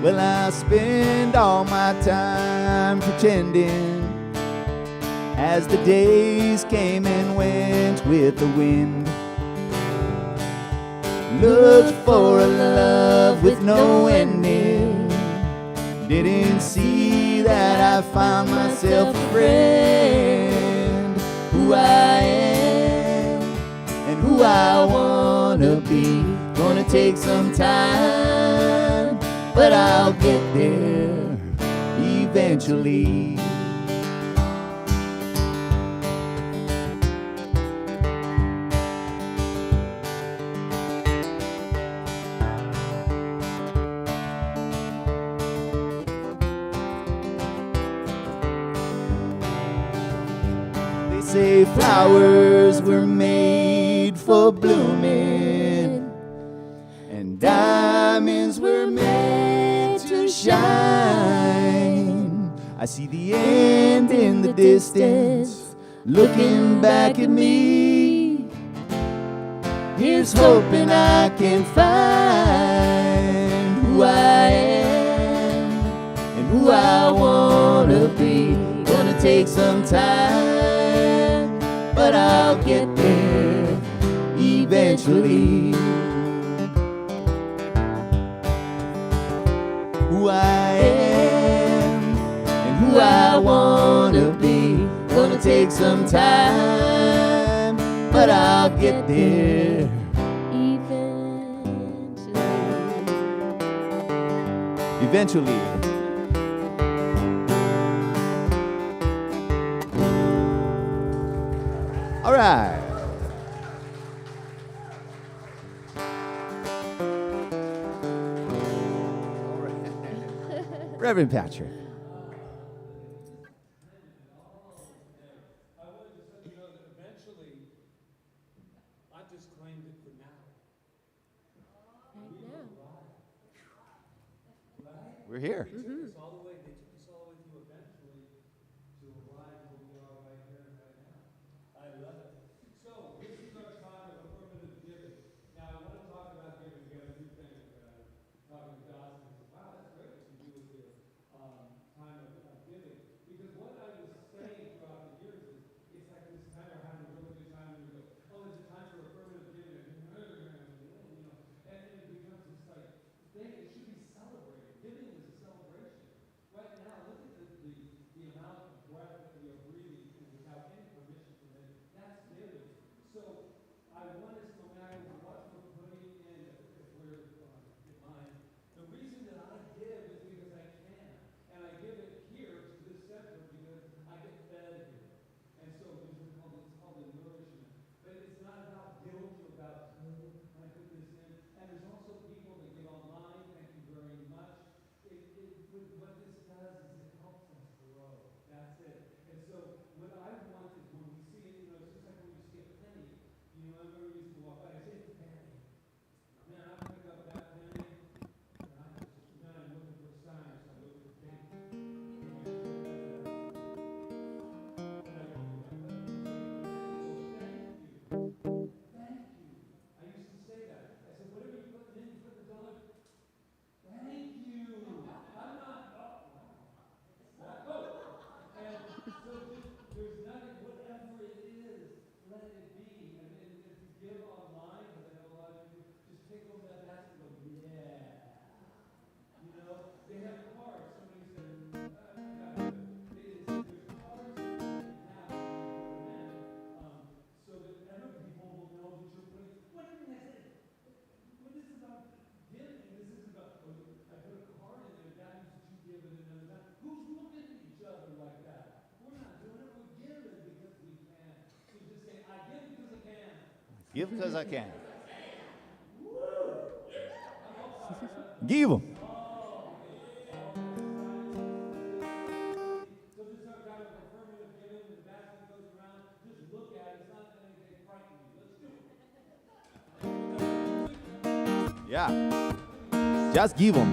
S2: Well, I spend all my time pretending as the days came and went with the wind. Looked for a love with no ending. Didn't see that I found myself a friend. Who I am and who I wanna be. Gonna take some time, but I'll get there eventually. Say flowers were made for blooming, and diamonds were made to shine. I see the end in the distance, looking back at me. Here's hoping I can find who I am and who I wanna be. Gonna take some time, but I'll get there eventually. Who I am and who I wanna be. Gonna take some time, but I'll get there eventually. All right. Reverend Patrick.
S1: I wanted to let you know that eventually, I just claimed it for now.
S2: We're here.
S1: They took us all the way through eventually to arrive where we are right here and right now. I love it. So, this is our time of affirmative giving. Now, I want to talk about giving. We have a new thing. Talking to Dawson, he said, wow, that's great what you do with your time of giving. Because what I was saying throughout the years is, it's like this time we're having a really good time, and we go, oh, there's a time for affirmative giving, and it becomes this like thing. It should be celebrated. Giving is a celebration. Right now, look at the amount of breath that we are breathing without any permission from it. That's giving. So I want us, no matter what we're putting in, if we're in mind, the reason that I give is because I can. And I give it here to this center because I get fed here. And so it's called the nourishment. But it's not about guilt or about, oh, I put this in. And there's also people that get online. Thank you very much. What this does is it helps us grow. That's it. And so what I want is when we see it, it's just like when you see a penny. I remember we used to walk by and say, it's a penny. Man, I pick up that penny, and I'm looking for signs. I look for things. Thank you. I used to say that. I said, whatever you put in, put the dollar. Thank you. I'm not. And so there's nothing, whatever it is, let it be. And if you give online, because I know a lot of you just take over that basket and go, yeah. They have cards. Somebody said, there's cards now so that other people will know that you're putting. What did I say? Well, this is about giving. This is about, I put a card in there. That means that you give it another time. Who's looking at each other like that? We're not doing it. We're giving because we can. So just say, I give because I can.
S2: Give because I can. Give them.
S1: So this is our kind of affirmative giving. When the basket goes around, just look at it. It's not anything frightening. Let's do it.
S2: Yeah. Just give them.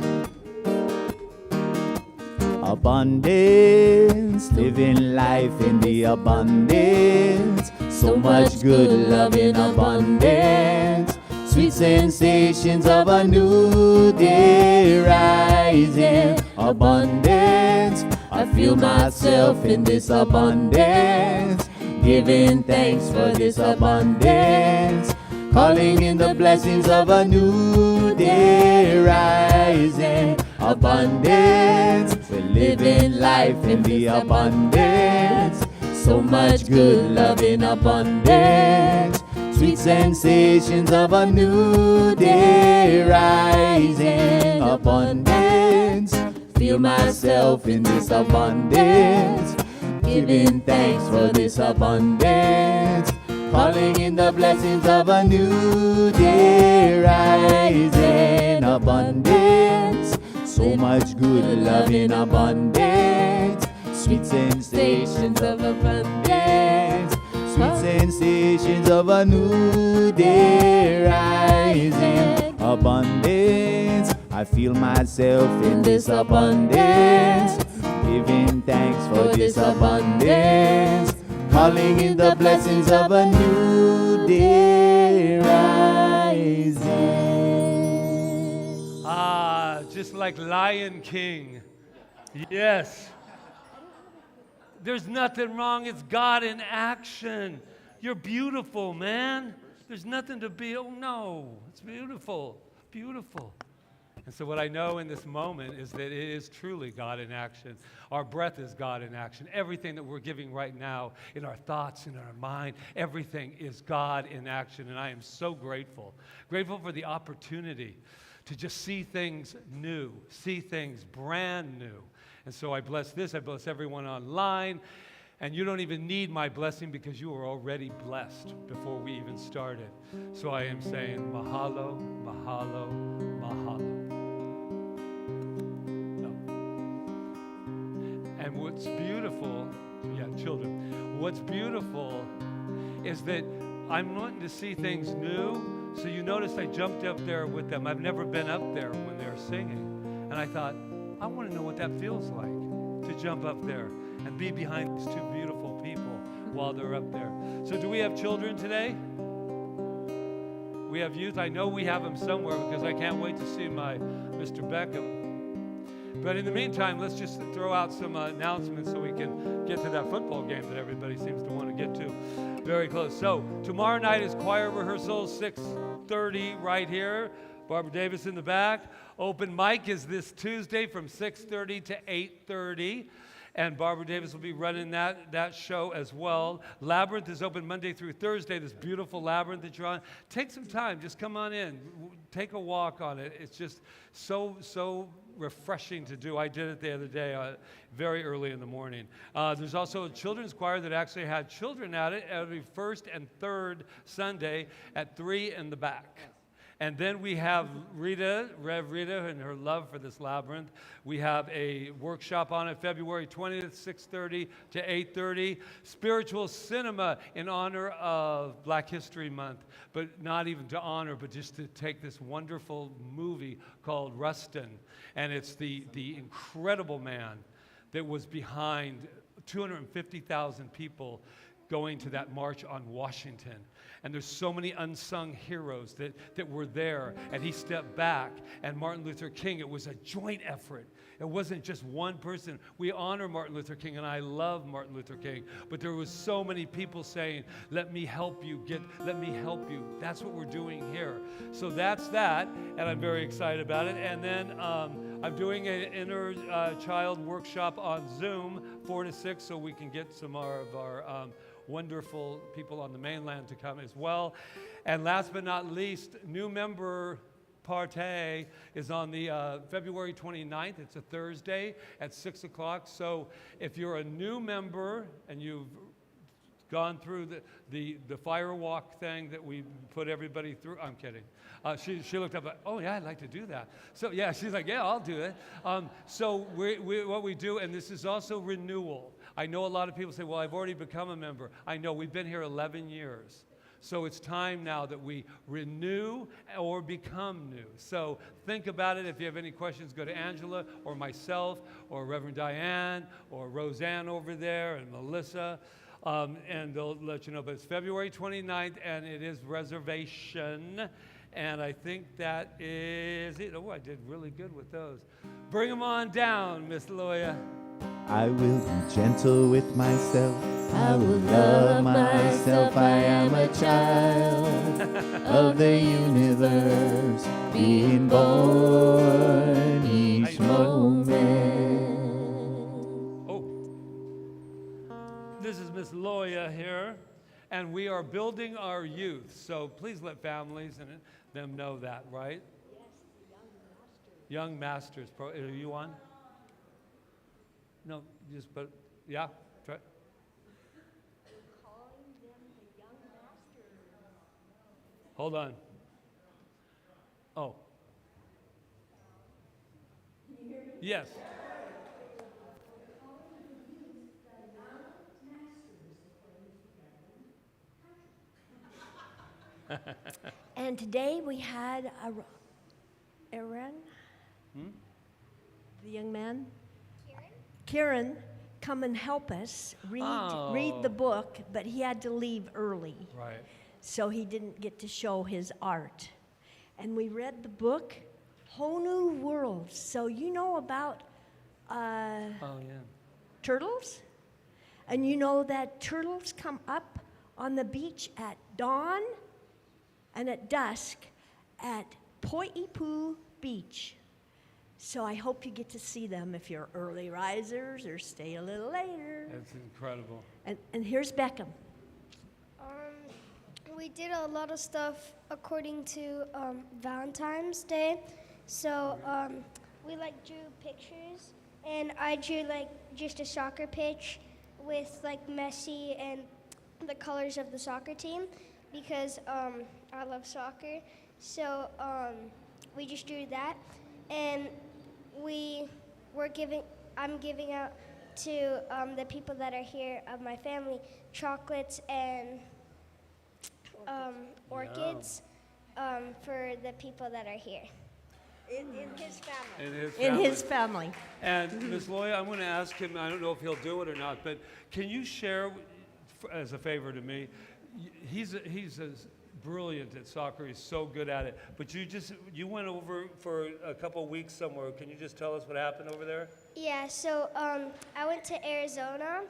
S2: Abundance, living life in the abundance. So much good love in abundance. Sweet sensations of a new day rising. Abundance, I feel myself in this abundance. Giving thanks for this abundance. Calling in the blessings of a new day rising. Abundance, we're living life in the abundance. So much good love in abundance. Sweet sensations of a new day rising. Abundance. Feel myself in this abundance. Giving thanks for this abundance. Calling in the blessings of a new day rising. Abundance. So much good love in abundance. Sweet sensations of abundance. Sweet sensations of a new day rising. Abundance. I feel myself in this abundance. Giving thanks for this abundance. Calling in the blessings of a new day rising.
S1: Ah, just like Lion King. Yes. There's nothing wrong. It's God in action. You're beautiful, man. There's nothing to be, oh no. It's beautiful. Beautiful. And so what I know in this moment is that it is truly God in action. Our breath is God in action. Everything that we're giving right now in our thoughts, in our mind, everything is God in action. And I am so grateful. Grateful for the opportunity to just see things new, see things brand new. And so I bless this. I bless everyone online. And you don't even need my blessing because you are already blessed before we even started. So I am saying mahalo, mahalo, mahalo. And what's beautiful, children, what's beautiful is that I'm wanting to see things new. So you notice I jumped up there with them. I've never been up there when they're singing. And I thought, I want to know what that feels like to jump up there and be behind these two beautiful people while they're up there. So do we have children today? We have youth. I know we have them somewhere because I can't wait to see my Mr. Beckham. But in the meantime, let's just throw out some announcements so we can get to that football game that everybody seems to want to get to. Very close. So tomorrow night is choir rehearsal, 6:30 right here. Barbara Davis in the back. Open mic is this Tuesday from 6:30 to 8:30. And Barbara Davis will be running that show as well. Labyrinth is open Monday through Thursday, this beautiful labyrinth that you're on. Take some time. Just come on in. Take a walk on it. It's just so refreshing to do. I did it the other day, very early in the morning. There's also a children's choir that actually had children at it every first and third Sunday at 3 in the back. And then we have Rita, Rev Rita, and her love for this labyrinth. We have a workshop on it February 20th, 6:30 to 8:30. Spiritual cinema in honor of Black History Month, but not even to honor, but just to take this wonderful movie called Rustin. And it's the incredible man that was behind 250,000 people going to that march on Washington. And there's so many unsung heroes that were there, and he stepped back. And Martin Luther King, it was a joint effort. It wasn't just one person. We honor Martin Luther King, and I love Martin Luther King, but there was so many people saying, let me help you, let me help you. That's what we're doing here. So that's that, and I'm very excited about it. And then I'm doing an inner child workshop on Zoom, 4 to 6, so we can get some more of our wonderful people on the mainland to come as well. And last but not least, new member party is on the February 29th. It's a Thursday at 6 o'clock. So if you're a new member and you've gone through the fire walk thing that we put everybody through, I'm kidding. She looked up, oh yeah, I'd like to do that. So yeah, she's like, yeah, I'll do it. So what we do, and this is also renewal. I know a lot of people say, well, I've already become a member. I know, we've been here 11 years. So it's time now that we renew or become new. So think about it. If you have any questions, go to Angela or myself or Reverend Diane or Roseanne over there and Melissa, and they'll let you know. But it's February 29th, and it is reservation. And I think that is it. Oh, I did really good with those. Bring them on down, Miss Loya.
S2: I will be gentle with myself. I will love myself. I am a child of the universe, being born each moment.
S1: Oh, this is Miss Loya here. And we are building our youth. So please let families and them know that, right?
S7: Yes, the Young Masters.
S1: Young Masters. Are you on? No, just, but, yeah. Try.
S7: We're calling them the Young Masters.
S1: Hold on. Oh. Yes.
S7: And today we had Aaron, the young man, Kieran, come and help us read the book, but he had to leave early.
S1: Right.
S7: So he didn't get to show his art. And we read the book, Whole New World. So you know about turtles? And you know that turtles come up on the beach at dawn and at dusk at Poipu Beach. So I hope you get to see them if you're early risers or stay a little later.
S1: That's incredible.
S7: And here's Beckham.
S8: We did a lot of stuff according to Valentine's Day. So we drew pictures, and I drew just a soccer pitch with Messi and the colors of the soccer team because I love soccer. So we just drew that, and I'm giving out to the people that are here of my family chocolates and orchids for the people that are here. In his family.
S7: In his family.
S1: And Ms. Loya, I'm going to ask him, I don't know if he'll do it or not, but can you share, as a favor to me, he's brilliant at soccer, he's so good at it, but you went over for a couple weeks somewhere. Can you just tell us what happened over there?
S8: Yeah, so I went to Arizona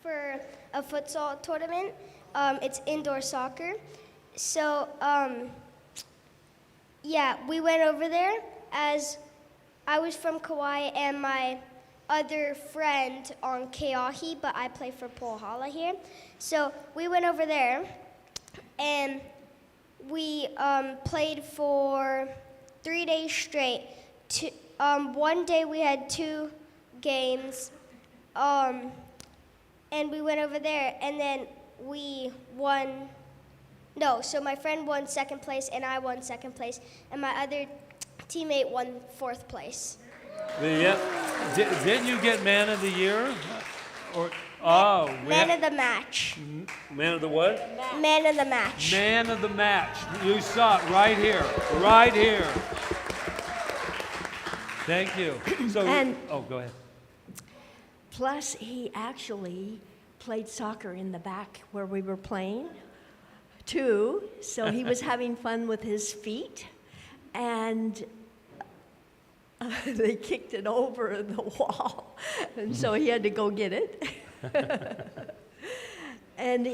S8: for a futsal tournament. It's indoor soccer. So, we went over there as I was from Kauai and my other friend on Kaua'i, but I play for Pohala here. So we went over there and we played for 3 days straight. One day we had 2 games, and we went over there and then we won. No, so my friend won 2nd place and I won 2nd place, and my other teammate won 4th place.
S1: Didn't you get Man of the Year?
S8: Man of the match.
S1: Man of the what?
S8: Man of the match.
S1: Man of the match. You saw it right here. Right here. Thank you. So, go ahead.
S7: Plus, he actually played soccer in the back where we were playing, too. So he was having fun with his feet. And they kicked it over the wall. And so he had to go get it. And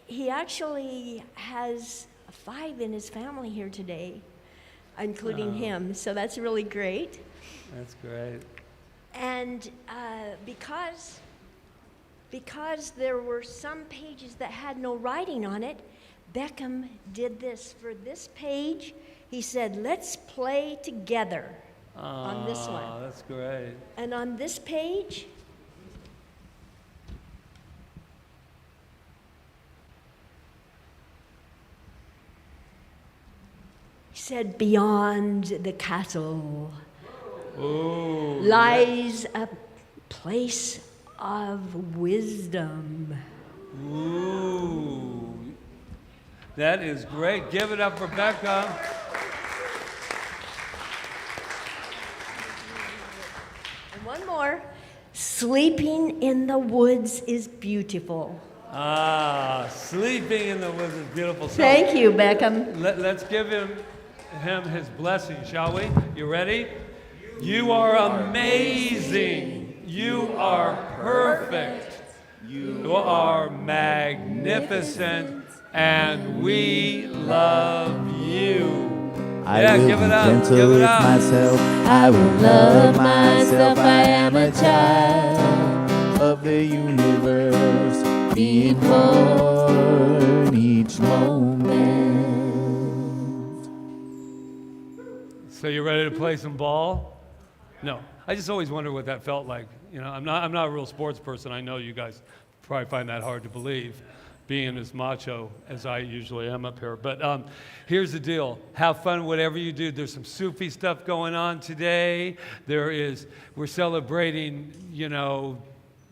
S7: he actually has 5 in his family here today, including him. So that's really great.
S1: That's great.
S7: And because there were some pages that had no writing on it, Beckham did this. For this page, he said, let's play together on this one.
S1: Oh, that's great.
S7: And on this page, he said, beyond the castle lies a place of wisdom.
S1: Ooh. That is great. Give it up for Becca.
S7: And one more. Sleeping in the woods is beautiful.
S1: Sleeping in the woods is beautiful. So
S7: Thank you, Beckham.
S1: let's give him his blessing, shall we? You ready? You are amazing. You are perfect. You are magnificent. And we love you.
S2: I will
S1: give it
S2: be
S1: up.
S2: gentle
S1: Give it
S2: with
S1: up.
S2: myself. I will love myself. I am a child of the universe, being born
S1: ready to play some ball? No. I just always wonder what that felt like. You know, I'm not a real sports person. I know you guys probably find that hard to believe, being as macho as I usually am up here. But here's the deal. Have fun whatever you do. There's some Sufi stuff going on today. We're celebrating, you know,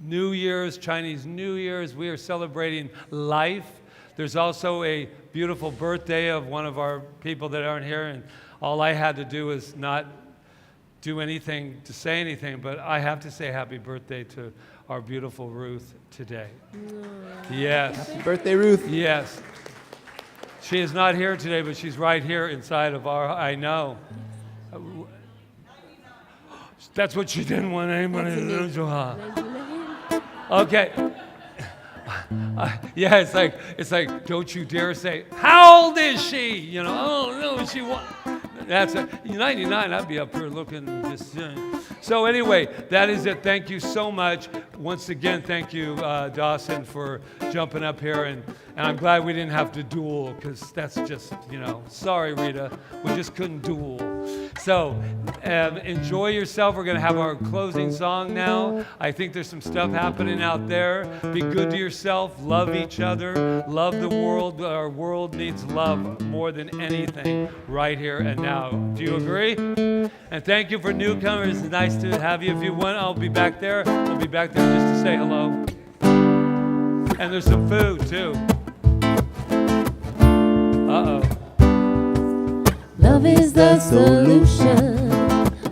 S1: New Year's, Chinese New Year's. We are celebrating life. There's also a beautiful birthday of one of our people that aren't here, and all I had to do is not do anything to say anything, but I have to say happy birthday to our beautiful Ruth today. Yes.
S2: Happy birthday, Ruth.
S1: Yes. She is not here today, but she's right here inside of I know. That's what she didn't want anybody to know. Okay. Yeah, it's like, don't you dare say, how old is she? You know, oh no, she won. That's it. 99, I'd be up here looking just. So anyway, that is it. Thank you so much. Once again, thank you, Dawson, for jumping up here. And I'm glad we didn't have to duel, because that's just, you know, sorry, Rita. We just couldn't duel. So enjoy yourself. We're going to have our closing song now. I think there's some stuff happening out there. Be good to yourself. Love each other. Love the world. Our world needs love more than anything right here and now. Do you agree? And thank you for newcomers. It's nice to have you. If you want, I'll be back there. We'll be back there just to say hello. And there's some food, too. Uh-oh.
S3: Love is the solution.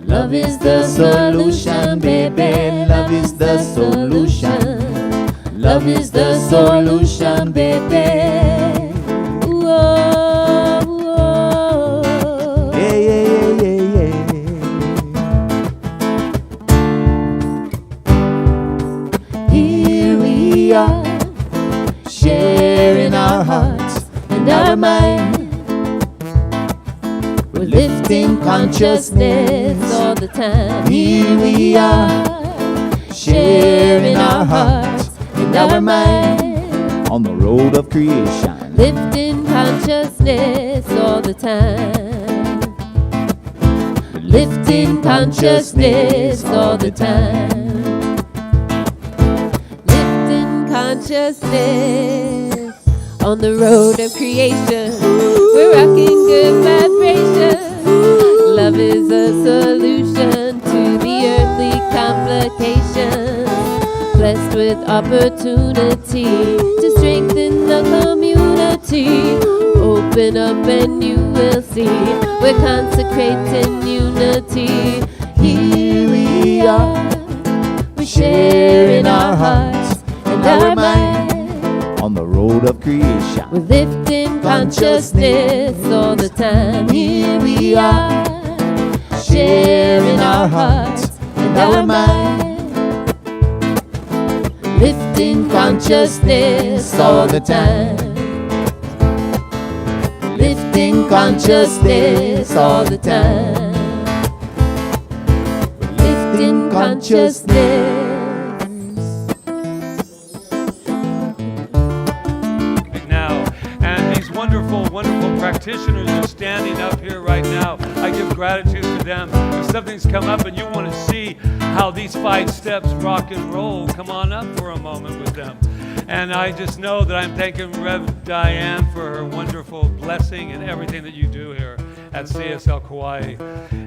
S3: Love is the solution, baby. Love is the solution. Love is the solution, baby. Whoa, whoa.
S2: Yeah, yeah, yeah, yeah, yeah.
S3: Here we are, sharing our hearts and our minds. We're lifting consciousness all the time. Here we are, sharing our hearts and our minds.
S2: On the road of creation.
S3: Lifting consciousness all the time. Lifting consciousness all the time. Lifting consciousness on the road of creation. We're rocking good vibrations. Love is a solution to the earthly complications. Blessed with opportunity to strengthen the community. Open up and you will see we're consecrating unity. Here we are, we're sharing our hearts and our minds.
S2: On the road of creation.
S3: We're lifting consciousness all the time. Here we are, sharing our hearts and our minds. Lifting consciousness all the time. Lifting consciousness all the time. Lifting consciousness.
S1: Wonderful practitioners are standing up here right now. I give gratitude to them. If something's come up and you want to see how these 5 steps rock and roll, come on up for a moment with them. And I just know that I'm thanking Rev Diane for her wonderful blessing and everything that you do here at CSL Kauai.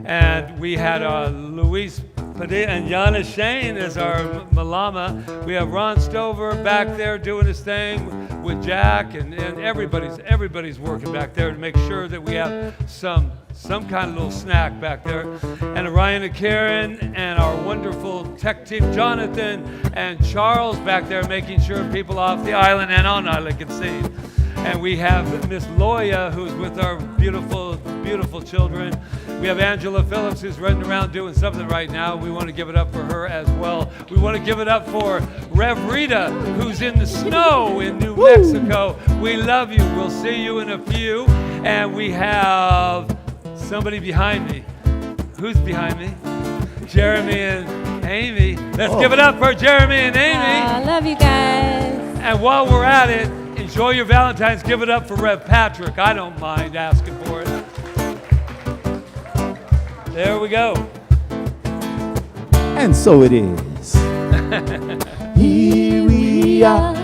S1: And we had Luis Padilla and Yana Shane as our Malama. We have Ron Stover back there doing his thing with Jack, and everybody's working back there to make sure that we have some kind of little snack back there. And Ryan and Karen and our wonderful tech team, Jonathan and Charles back there making sure people off the island and on island can see. And we have Miss Loya, who's with our beautiful, beautiful children. We have Angela Phillips, who's running around doing something right now. We want to give it up for her as well. We want to give it up for Rev Rita, who's in the snow in New Mexico. We love you. We'll see you in a few. And we have somebody behind me. Who's behind me? Jeremy and Amy. Let's give it up for Jeremy and Amy.
S3: I love you guys.
S1: And while we're at it, enjoy your Valentine's. Give it up for Rev Patrick. I don't mind asking for it. There we go.
S2: And so it is. Here we are,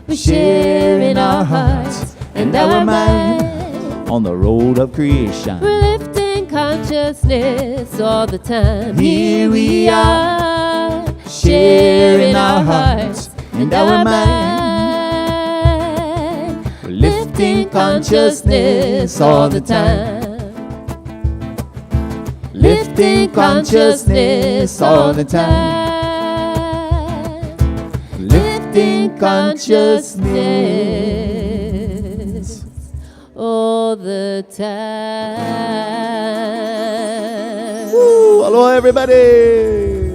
S3: We're sharing our hearts and our minds.
S2: on the road of creation.
S3: We're lifting consciousness all the time.
S2: Here we
S3: are,
S2: sharing our hearts and our minds.
S3: Lifting consciousness all the time.
S2: Lifting consciousness all the time. Lifting consciousness.
S3: All the time.
S2: Woo, hello everybody.